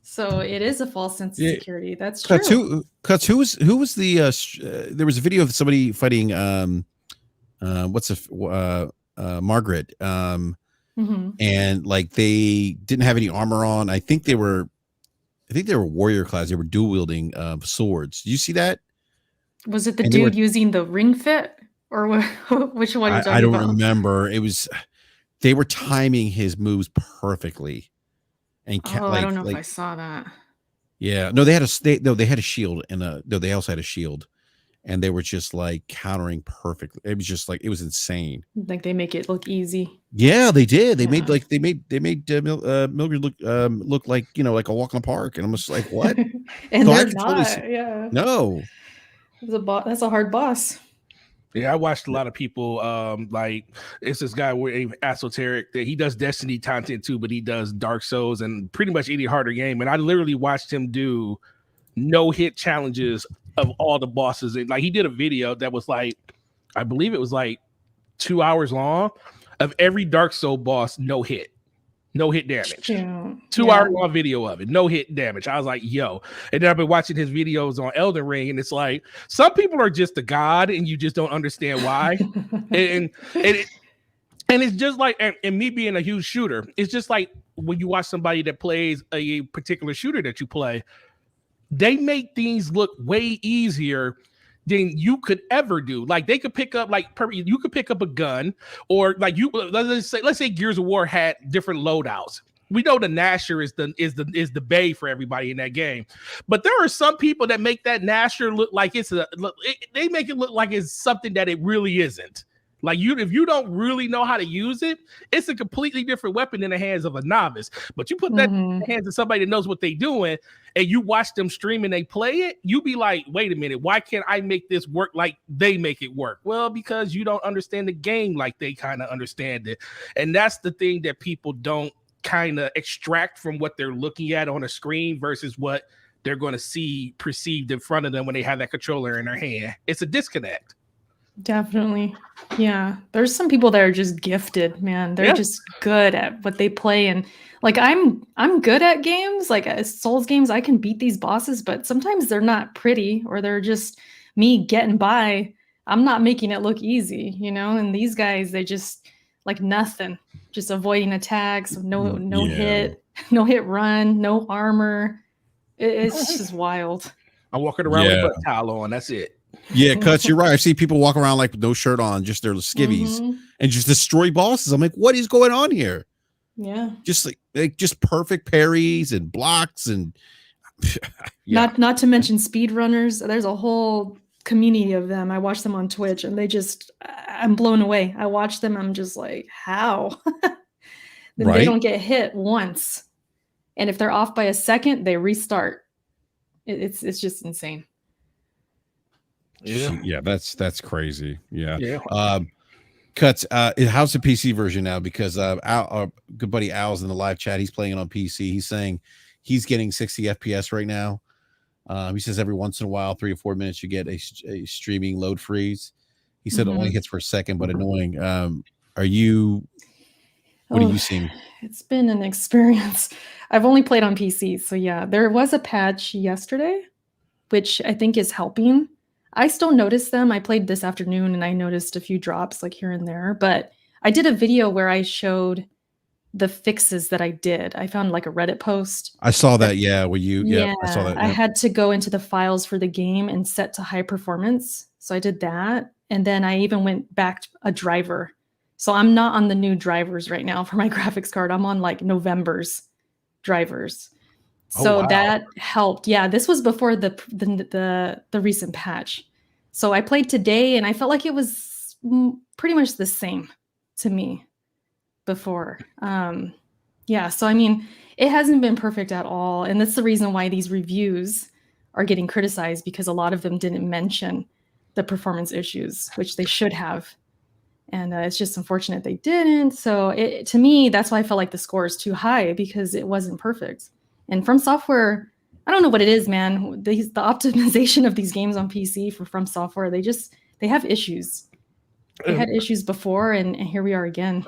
So it is a false sense of security. That's true. Cuts. Who was the? There was a video of somebody fighting. Margaret. And like they didn't have any armor on. I think they were warrior class. They were dual wielding swords. Did you see that? Was it the dude using the ring fit, or which one? I don't remember. It was. They were timing his moves perfectly. And I don't know if I saw that. Yeah, no, they had a shield, and they also had a shield. and they were just like countering perfectly. It was just like, it was insane. Like they make it look easy. Yeah, they did. They Yeah. made like they made Mildred look like, you know, like a walk in the park, and I'm just like, what? And So I they're can totally not. see- Yeah. No. That's a hard boss. Yeah, I watched a lot of people. Like it's this guy with Esoteric that he does Destiny content too, but he does Dark Souls and pretty much any harder game. And I literally watched him do no hit challenges of all the bosses. And like he did a video that was like, I believe it was like 2 hours long of every Dark Soul boss, no hit damage. Yeah. 2 hour long video of it, no hit damage. I was like, yo. And then I've been watching his videos on Elden Ring, and it's like some people are just a god, and you just don't understand why. and it's just like, and me being a huge shooter, it's just like when you watch somebody that plays a particular shooter that you play, they make things look way easier than you could ever do. Like they could pick up, like you could pick up a gun, or like let's say Gears of War had different loadouts. We know the Nasher is the bay for everybody in that game, but there are some people that make that Nasher look like they make it look like it's something that it really isn't. Like if you don't really know how to use it, it's a completely different weapon in the hands of a novice. But you put that in the hands of somebody that knows what they're doing, and you watch them stream and they play it, you be like, wait a minute, why can't I make this work like they make it work? Well, because you don't understand the game like they kind of understand it. And that's the thing that people don't kind of extract from what they're looking at on a screen versus what they're going to see perceived in front of them when they have that controller in their hand. It's a disconnect. Definitely. Yeah. There's some people that are just gifted, man. They're just good at what they play. And like I'm good at games, like Souls games, I can beat these bosses, but sometimes they're not pretty, or they're just me getting by. I'm not making it look easy, you know? And these guys, they just like nothing, just avoiding attacks, no hit, no hit run, no armor. It's just wild. I'm walking around with a butt towel on. That's it. Yeah, Cuts, you're right. I see people walk around like with no shirt on, just their skivvies, and just destroy bosses. I'm like, what is going on here? Yeah. Just like just perfect parries and blocks and not to mention speedrunners. There's a whole community of them. I watch them on Twitch, and I'm blown away. I watch them, I'm just like, how? They don't get hit once. And if they're off by a second, they restart. It's just insane. Yeah, that's crazy. Yeah. Cuts. How's the PC version now? Because our good buddy Al's in the live chat. He's playing on PC. He's saying he's getting 60 FPS right now. He says every once in a while, 3 or 4 minutes, you get a streaming load freeze. He said it only hits for a second, but annoying. What are you seeing? It's been an experience. I've only played on PC, so yeah, there was a patch yesterday, which I think is helping. I still notice them. I played this afternoon and I noticed a few drops like here and there, but I did a video where I showed the fixes that I did. I found like a Reddit post. I saw that. Yeah. I saw that. I had to go into the files for the game and set to high performance. So I did that. And then I even went back a driver. So I'm not on the new drivers right now for my graphics card. I'm on like November's drivers. So that helped. Yeah, this was before the recent patch. So I played today and I felt like it was pretty much the same to me before. Yeah, so I mean, it hasn't been perfect at all. And that's the reason why these reviews are getting criticized, because a lot of them didn't mention the performance issues, which they should have. And it's just unfortunate they didn't. So to me, that's why I felt like the score is too high, because it wasn't perfect. And From Software, I don't know what it is, man. The optimization of these games on PC for From Software, they have issues. They had issues before, and here we are again.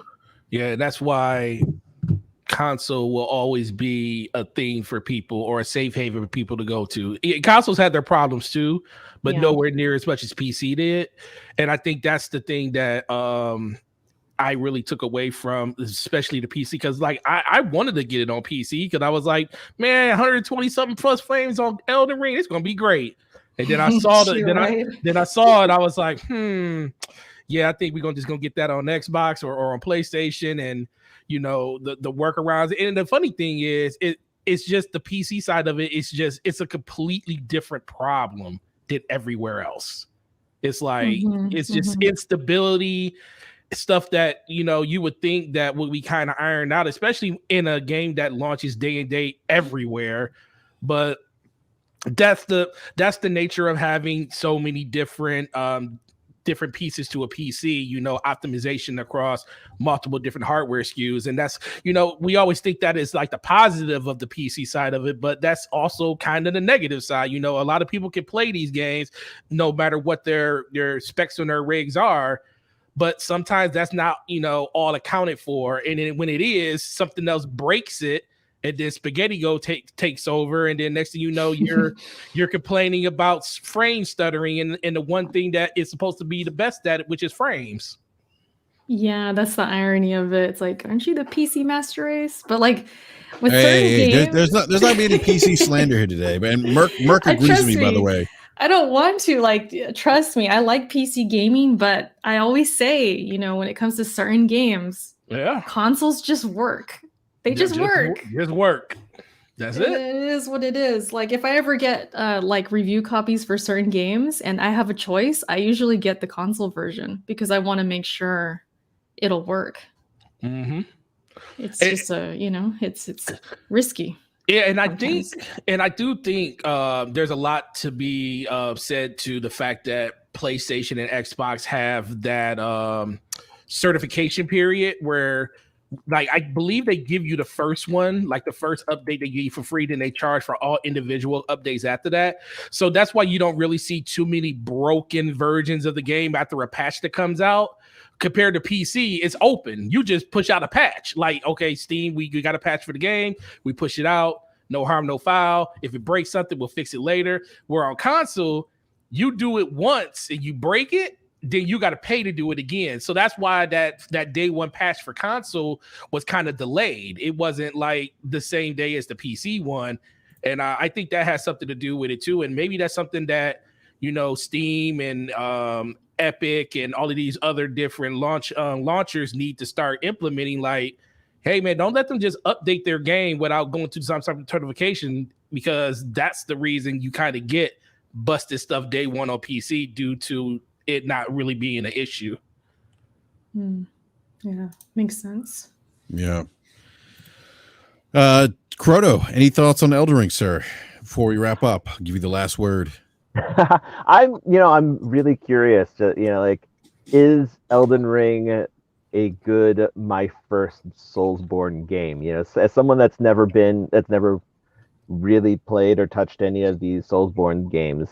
Yeah, that's why console will always be a thing for people, or a safe haven for people to go to. Consoles had their problems too, but nowhere near as much as PC did. And I think that's the thing that I really took away from, especially the PC, because like I wanted to get it on PC because I was like, man, 120 something plus frames on Elden Ring, it's gonna be great. And then I saw then I saw it, I was like, yeah, I think we're just gonna get that on Xbox or on PlayStation, and you know, the workarounds. And the funny thing is, it's just the PC side of it. It's a completely different problem than everywhere else. It's like it's just Mhm. instability, stuff that you would think that would be kind of ironed out, especially in a game that launches day and date everywhere. But that's the nature of having so many different pieces to a PC, optimization across multiple different hardware SKUs. And that's, we always think that is like the positive of the PC side of it, but that's also kind of the negative side. A lot of people can play these games no matter what their specs on their rigs are, but sometimes that's not, all accounted for. And then when it is, something else breaks it, and then Spaghetti Go takes over, and then next thing you know, you're complaining about frame stuttering, and the one thing that is supposed to be the best at it, which is frames. Yeah, that's the irony of it. It's like, aren't you the PC master race? But like with certain games, there's not any PC slander here today, but Merc agrees with me, by the way. I don't want to, trust me. I like PC gaming, but I always say, when it comes to certain games, consoles just work. They just work. Just work. That's it. It is what it is. Like if I ever get review copies for certain games and I have a choice, I usually get the console version because I want to make sure it'll work. Mm-hmm. It's just it's risky. Yeah, and I do think there's a lot to be said to the fact that PlayStation and Xbox have that certification period where, like, I believe they give you the first one, like the first update they give you for free, then they charge for all individual updates after that. So that's why you don't really see too many broken versions of the game after a patch that comes out. Compared to PC, it's open. You just push out a patch. Like, okay, Steam, we got a patch for the game. We push it out. No harm, no foul. If it breaks something, we'll fix it later. Where on console, you do it once and you break it, then you got to pay to do it again. So that's why that day one patch for console was kind of delayed. It wasn't like the same day as the PC one. And I think that has something to do with it too. And maybe that's something that, Steam and Epic and all of these other different launchers need to start implementing. Like, hey man, don't let them just update their game without going through some type of certification, because that's the reason you kind of get busted stuff day one on PC due to it not really being an issue. Yeah, makes sense. Yeah. Croto, any thoughts on Elden Ring, sir? Before we wrap up, I'll give you the last word. I'm really curious to, is Elden Ring a good my first Soulsborne game? As someone that's never really played or touched any of these Soulsborne games,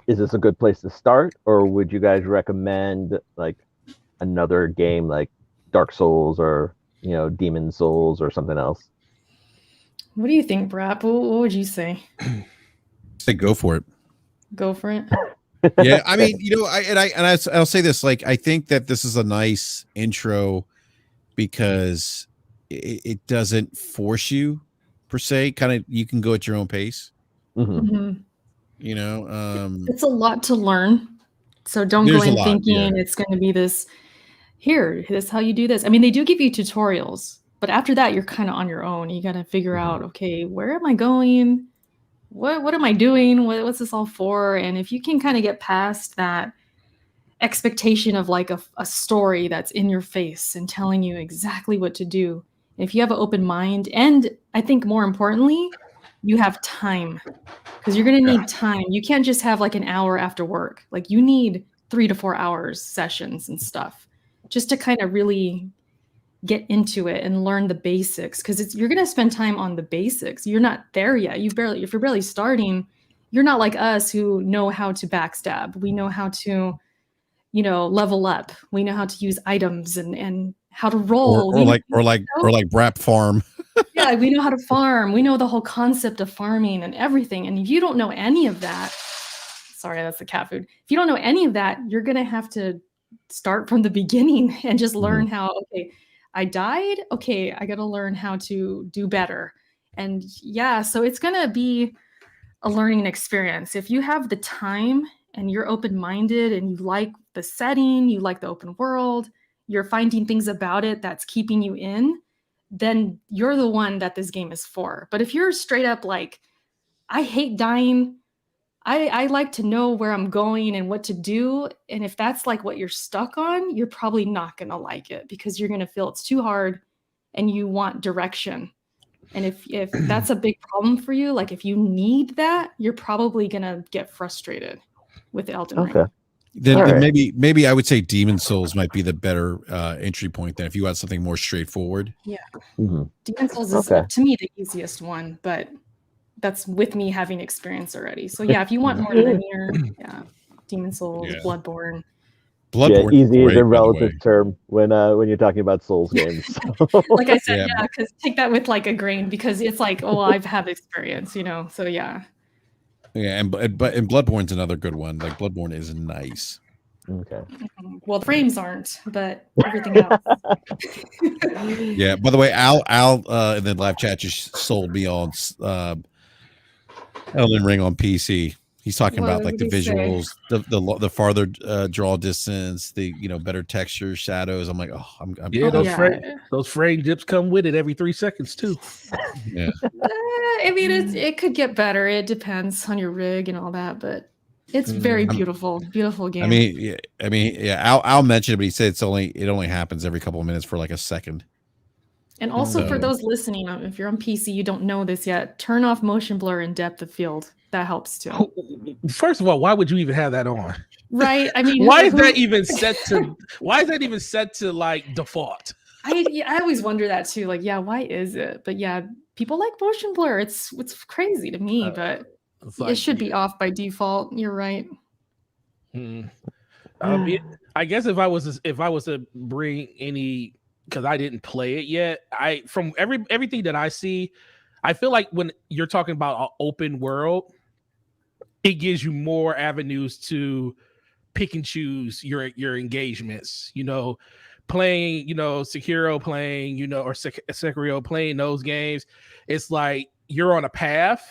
is this a good place to start, or would you guys recommend like another game like Dark Souls or Demon Souls or something else? What do you think, Brap? What would you say? Say go for it. Go for it. Yeah, I mean, I'll say this, like, I think that this is a nice intro because it doesn't force you per se. Kind of, you can go at your own pace. Mm-hmm. It's a lot to learn, so don't go in thinking it's going to be this is how you do this. I mean, they do give you tutorials, but after that you're kind of on your own. You got to figure out, okay, where am I going, what am I doing, what's this all for? And if you can kind of get past that expectation of like a story that's in your face and telling you exactly what to do, if you have an open mind, and I think more importantly, you have time, because you're going to need time. You can't just have like an hour after work. Like you need 3 to 4 hours sessions and stuff just to kind of really get into it and learn the basics, because you're going to spend time on the basics. You're not there yet. If you're barely starting, you're not like us who know how to backstab. We know how to, level up. We know how to use items and how to roll. Or like Brap farm. Yeah, we know how to farm. We know the whole concept of farming and everything. And if you don't know any of that, sorry, that's the cat food. If you don't know any of that, you're going to have to start from the beginning and just learn how, okay, I died. Okay, I got to learn how to do better. And yeah, so it's going to be a learning experience. If you have the time and you're open-minded and you like the setting, you like the open world, you're finding things about it that's keeping you in, then you're the one that this game is for. But if you're straight up like, I hate dying, I like to know where I'm going and what to do. And if that's like what you're stuck on, you're probably not going to like it because you're going to feel it's too hard and you want direction. And if that's a big problem for you, like if you need that, you're probably going to get frustrated with Elden Ring. Then maybe I would say Demon Souls might be the better entry point than if you had something more straightforward. Yeah. Demon Souls is to me the easiest one, but that's with me having experience already. So yeah, if you want more linear, Demon Souls, Bloodborne. Bloodborne easy is a relative term when you're talking about Souls games. Like I said, because take that with like a grain because it's like, oh, I've had experience, you know. So yeah. Yeah, and Bloodborne's another good one. Like Bloodborne is nice. Okay. Well, frames aren't, but everything else. Yeah. By the way, Al in the live chat just sold me on Elden Ring on PC. He's talking about like the visuals, the farther draw distance, the better texture, shadows. I'm like, those frame dips come with it every 3 seconds too. Yeah. I mean, it could get better. It depends on your rig and all that, but it's very beautiful game. I mean, Al mentioned it, but he said it only happens every couple of minutes for like a second. And also for those listening, if you're on PC, you don't know this yet, turn off motion blur and depth of field. That helps too. First of all, why would you even have that on? Right. I mean, why is that even set to like default? I always wonder that too. Like, why is it? But people like motion blur. It's crazy to me, but it should be off by default. You're right. I guess if I was to bring any, because I didn't play it yet, from everything that I see, I feel like when you're talking about an open world, it gives you more avenues to pick and choose your engagements. Playing, Sekiro, playing, or Sekiro, playing those games. It's like you're on a path,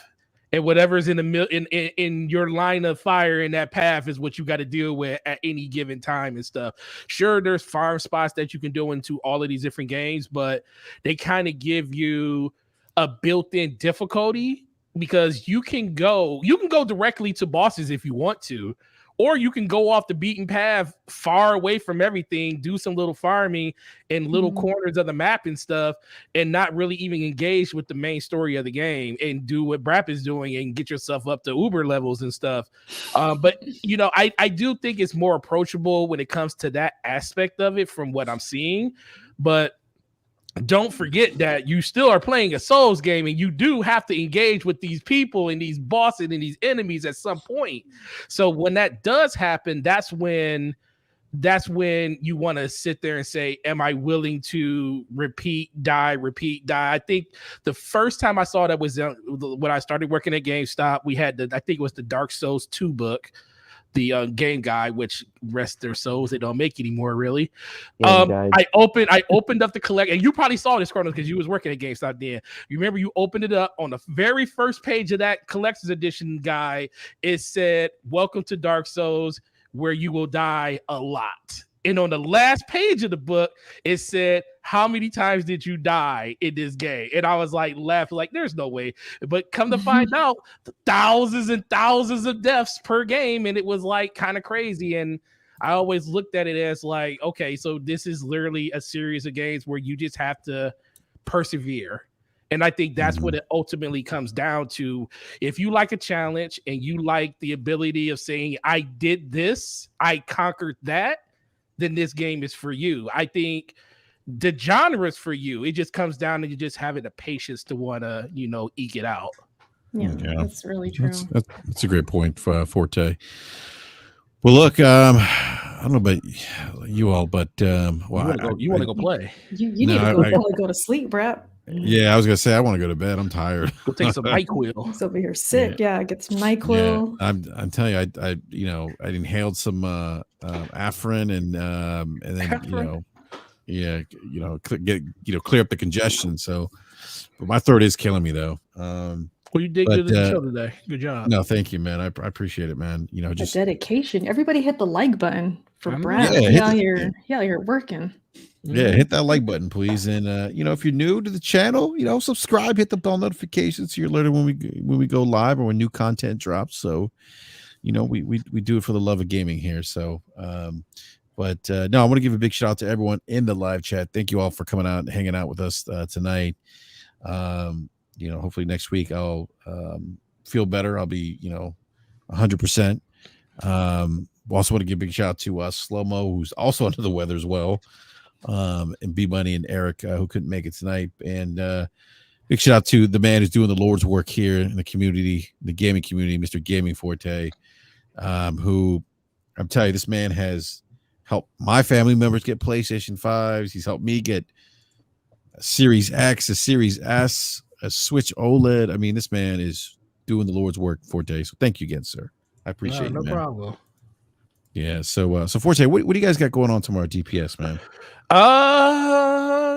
and whatever's in your line of fire in that path is what you got to deal with at any given time and stuff. Sure, there's farm spots that you can do into all of these different games, but they kind of give you a built-in difficulty because you can go directly to bosses if you want to, or you can go off the beaten path far away from everything, do some little farming in little corners of the map and stuff, and not really even engage with the main story of the game and do what Brap is doing and get yourself up to Uber levels and stuff. But, I do think it's more approachable when it comes to that aspect of it from what I'm seeing. But don't forget that you still are playing a Souls game and you do have to engage with these people and these bosses and these enemies at some point. So when that does happen, that's when you want to sit there and say, am I willing to repeat, die? I think the first time I saw that was when I started working at GameStop. We had I think it was the Dark Souls 2 book. The game guy, which rest their souls, they don't make anymore, really. I opened up the collect, and you probably saw this, Chronos, because you was working at GameStop then. You remember you opened it up on the very first page of that collector's edition guide. It said, "Welcome to Dark Souls, where you will die a lot." And on the last page of the book, it said, "How many times did you die in this game?" And I was like, laughing, like, there's no way. But come to find out, thousands and thousands of deaths per game. And it was like kind of crazy. And I always looked at it as like, okay, so this is literally a series of games where you just have to persevere. And I think that's what it ultimately comes down to. If you like a challenge and you like the ability of saying, I did this, I conquered that, then this game is for you. I think the genre is for you. It just comes down to you just having the patience to want to, eke it out. Yeah, that's really true. That's a great point, Forte. Well, look, I don't know about you all, but you want to go play. You need to go to sleep, Brett. Yeah, I was gonna say I want to go to bed. I'm tired. We'll take some NyQuil. He's over here sick. Yeah, get some NyQuil. Yeah, I'm telling you, I inhaled some Afrin and then clear up the congestion. So, but my throat is killing me though. Well, you did good at the show today. Good job. No, thank you, man. I appreciate it, man. Just dedication. Everybody hit the like button for Brad. You're working. Yeah, hit that like button, please. And if you're new to the channel, subscribe, hit the bell notifications so you're alerted when we go live or when new content drops. So, we do it for the love of gaming here. So, but no, I want to give a big shout out to everyone in the live chat. Thank you all for coming out and hanging out with us tonight. Hopefully next week I'll feel better. I'll be 100%. Also want to give a big shout out to Slow Mo, who's also under the weather as well, and B Money and Eric, who couldn't make it tonight. And big shout out to the man who's doing the Lord's work here in the community, the gaming community, Mr. Gaming Forte, who I'm telling you, this man has helped my family members get PlayStation 5s. He's helped me get a Series X, a Series S, a Switch OLED. I mean, this man is doing the Lord's work, Forte. So thank you again, sir. I appreciate it, man. No problem. Yeah. So Forte, what do you guys got going on tomorrow, DPS, man?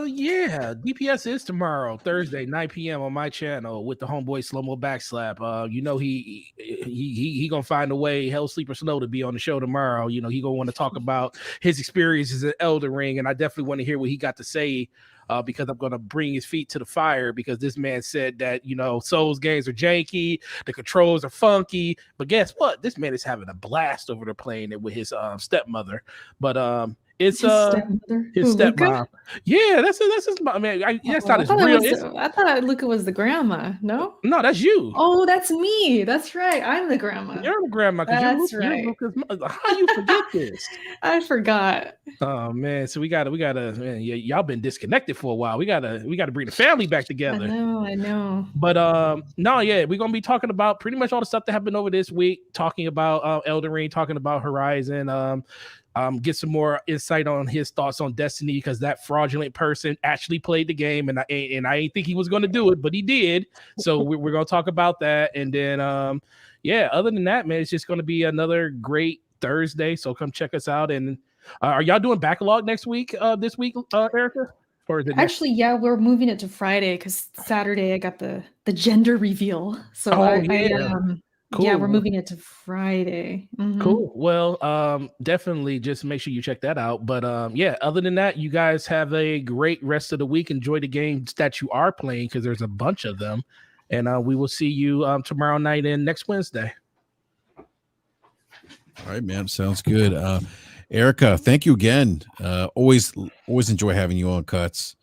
Yeah, DPS is tomorrow, Thursday, 9 p.m. on my channel with the homeboy Slow Mo Backslap. He gonna find a way, Hell Sleeper Snow, to be on the show tomorrow. He gonna want to talk about his experiences in Elden Ring, and I definitely want to hear what he got to say. Because I'm going to bring his feet to the fire, because this man said that, Souls games are janky, the controls are funky, but guess what? This man is having a blast over there playing it with his stepmother. But it's his stepmom. Yeah, that's his mom. I mean, that's not his real. I thought Luca was the grandma. No, that's you. Oh, that's me. That's right. I'm the grandma. You're the grandma. That's right. How you forget this? I forgot. Oh man, so we gotta, man, y'all been disconnected for a while. We gotta bring the family back together. I know. But we're gonna be talking about pretty much all the stuff that happened over this week. Talking about Elden Ring, talking about Horizon. Get some more insight on his thoughts on Destiny, because that fraudulent person actually played the game, and I didn't think he was going to do it, but he did. So we're going to talk about that, and then other than that, man, it's just going to be another great Thursday. So come check us out. And are y'all doing backlog next week? This week, Erica? Or is it actually? Yeah, we're moving it to Friday because Saturday I got the gender reveal. So Cool. Yeah, we're moving it to Friday. Mm-hmm. Cool. Well, definitely just make sure you check that out. But other than that, you guys have a great rest of the week. Enjoy the games that you are playing, because there's a bunch of them. And we will see you tomorrow night and next Wednesday. All right, man. Sounds good. Erica, thank you again. Always enjoy having you on Cuts.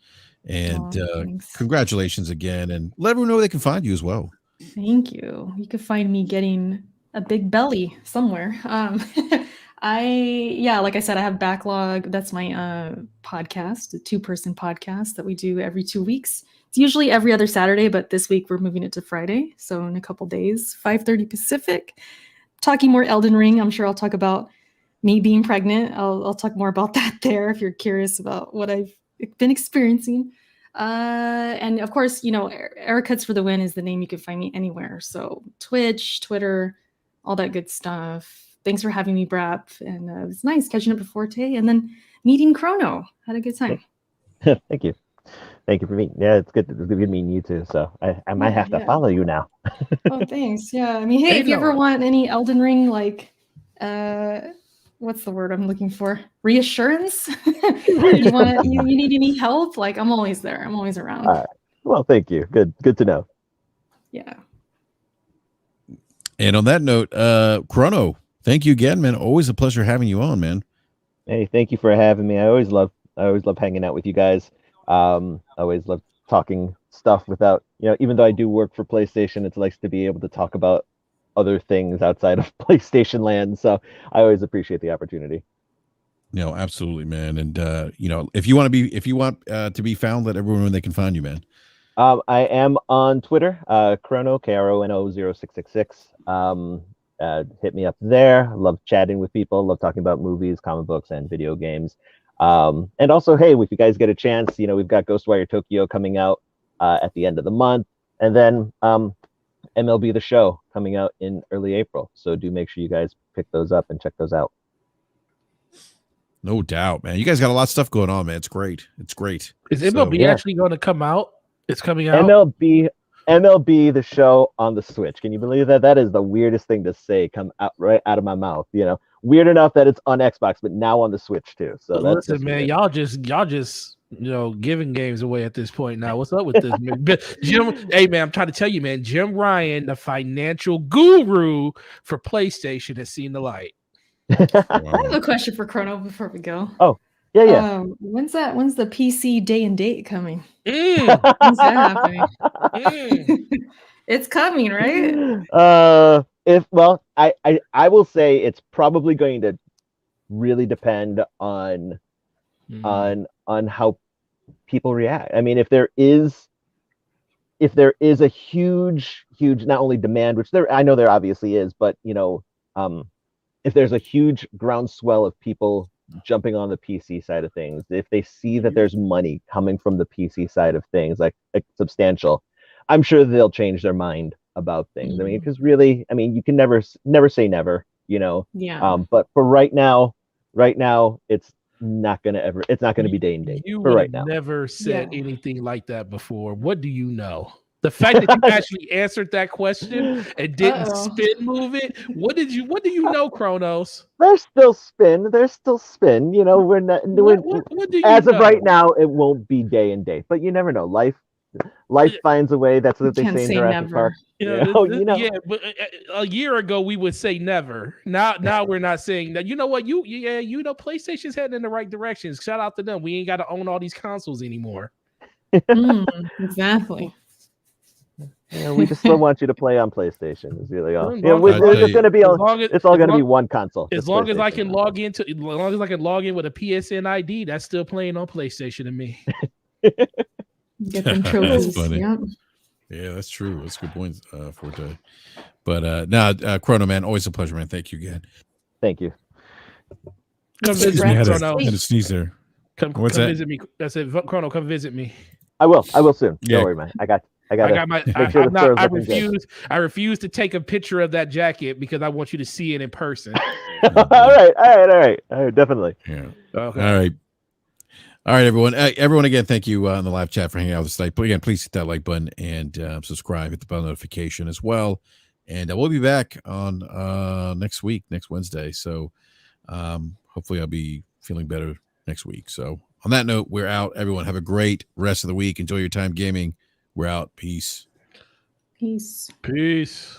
And congratulations again. And let everyone know where they can find you as well. Thank you. You could find me getting a big belly somewhere. Like I said, I have Backlog. That's my podcast, a 2-person podcast that we do every 2 weeks. It's usually every other Saturday, but this week we're moving it to Friday. So in a couple days, 5:30 Pacific, talking more Elden Ring. I'm sure I'll talk about me being pregnant. I'll talk more about that there if you're curious about what I've been experiencing. And of course, Eric Cuts for the Win is the name. You can find me anywhere. So Twitch, Twitter, all that good stuff. Thanks for having me, Brap. And it was nice catching up with Forte and then meeting Chrono. Had a good time. Thank you. Thank you for meeting. Yeah, it's good meeting you too. So I might have to follow you now. Oh, thanks. Yeah. I mean, hey, if you ever want any Elden Ring, what's the word I'm looking for? Reassurance? you need any help? I'm always there. I'm always around. All right. Well, thank you. Good to know. Yeah. And on that note, Chrono, thank you again, man. Always a pleasure having you on, man. Hey, thank you for having me. I always love hanging out with you guys. I always love talking stuff without, even though I do work for PlayStation, it's nice to be able to talk about other things outside of PlayStation land. So I always appreciate the opportunity. Absolutely, man. And if you want to be found, let everyone know they can find you, man. I am on Twitter, Chrono, KRONO 0666. Hit me up there. Love chatting with people. Love talking about movies, comic books, and video games. And also, hey, if you guys get a chance, we've got Ghostwire Tokyo coming out at the end of the month, and then MLB The Show coming out in early April. So do make sure you guys pick those up and check those out. No doubt, man. You guys got a lot of stuff going on, man. It's great. It's great. Is MLB actually going to come out? It's coming out. MLB The Show on the Switch. Can you believe that? That is the weirdest thing to say come out right out of my mouth. You know, weird enough that it's on Xbox, but now on the Switch too. So that's listen, man, weird. y'all just giving games away at this point now. What's up with this, man? Jim? Hey, man, I'm trying to tell you, man. Jim Ryan, the financial guru for PlayStation, has seen the light. I have a question for Chrono before we go. Oh, yeah. When's the PC day and date coming? Mm. When's that happening? It's coming, right? I will say it's probably going to really depend on how people react. I mean, if there is a huge not only demand, which I know there obviously is, but if there's a huge groundswell of people jumping on the PC side of things, if they see that there's money coming from the PC side of things, like substantial, I'm sure they'll change their mind about things. I mean, because really, I mean, you can never say never, Yeah. But for right now, it's not gonna be day and date. You for would right have now. never said anything like that before. What do you know? The fact that you actually answered that question and didn't spin move it. What do you know, Kronos? There's still spin. We're not. What do you as know? of right now, it won't be day and date. But you never know. Life finds a way. That's what they say in Jurassic Park. Yeah, but a year ago we would say never. Now we're not saying that. You know what? PlayStation's heading in the right direction. Shout out to them. We ain't got to own all these consoles anymore. Exactly. We just still want you to play on PlayStation. Is really all. It's going to be it's all going to be one console. As long as I can log in with a PSN ID, that's still playing on PlayStation to me. Get them trophies. That's funny. Yep. Yeah, that's true. That's a good point, Forte. But Chrono, man, always a pleasure, man. Thank you again. Thank you. Come visit me, Chrono. I had to sneeze there. Come visit me. That's it. Chrono, come visit me. I will soon. Yeah. Don't worry, man. I refuse to take a picture of that jacket because I want you to see it in person. All right. Definitely. Yeah. Okay. All right, everyone. Everyone, again, thank you in the live chat for hanging out with us tonight. But again, please hit that like button and subscribe, hit the bell notification as well. And we'll be back on next Wednesday. So hopefully I'll be feeling better next week. So on that note, we're out. Everyone, have a great rest of the week. Enjoy your time gaming. We're out. Peace. Peace. Peace.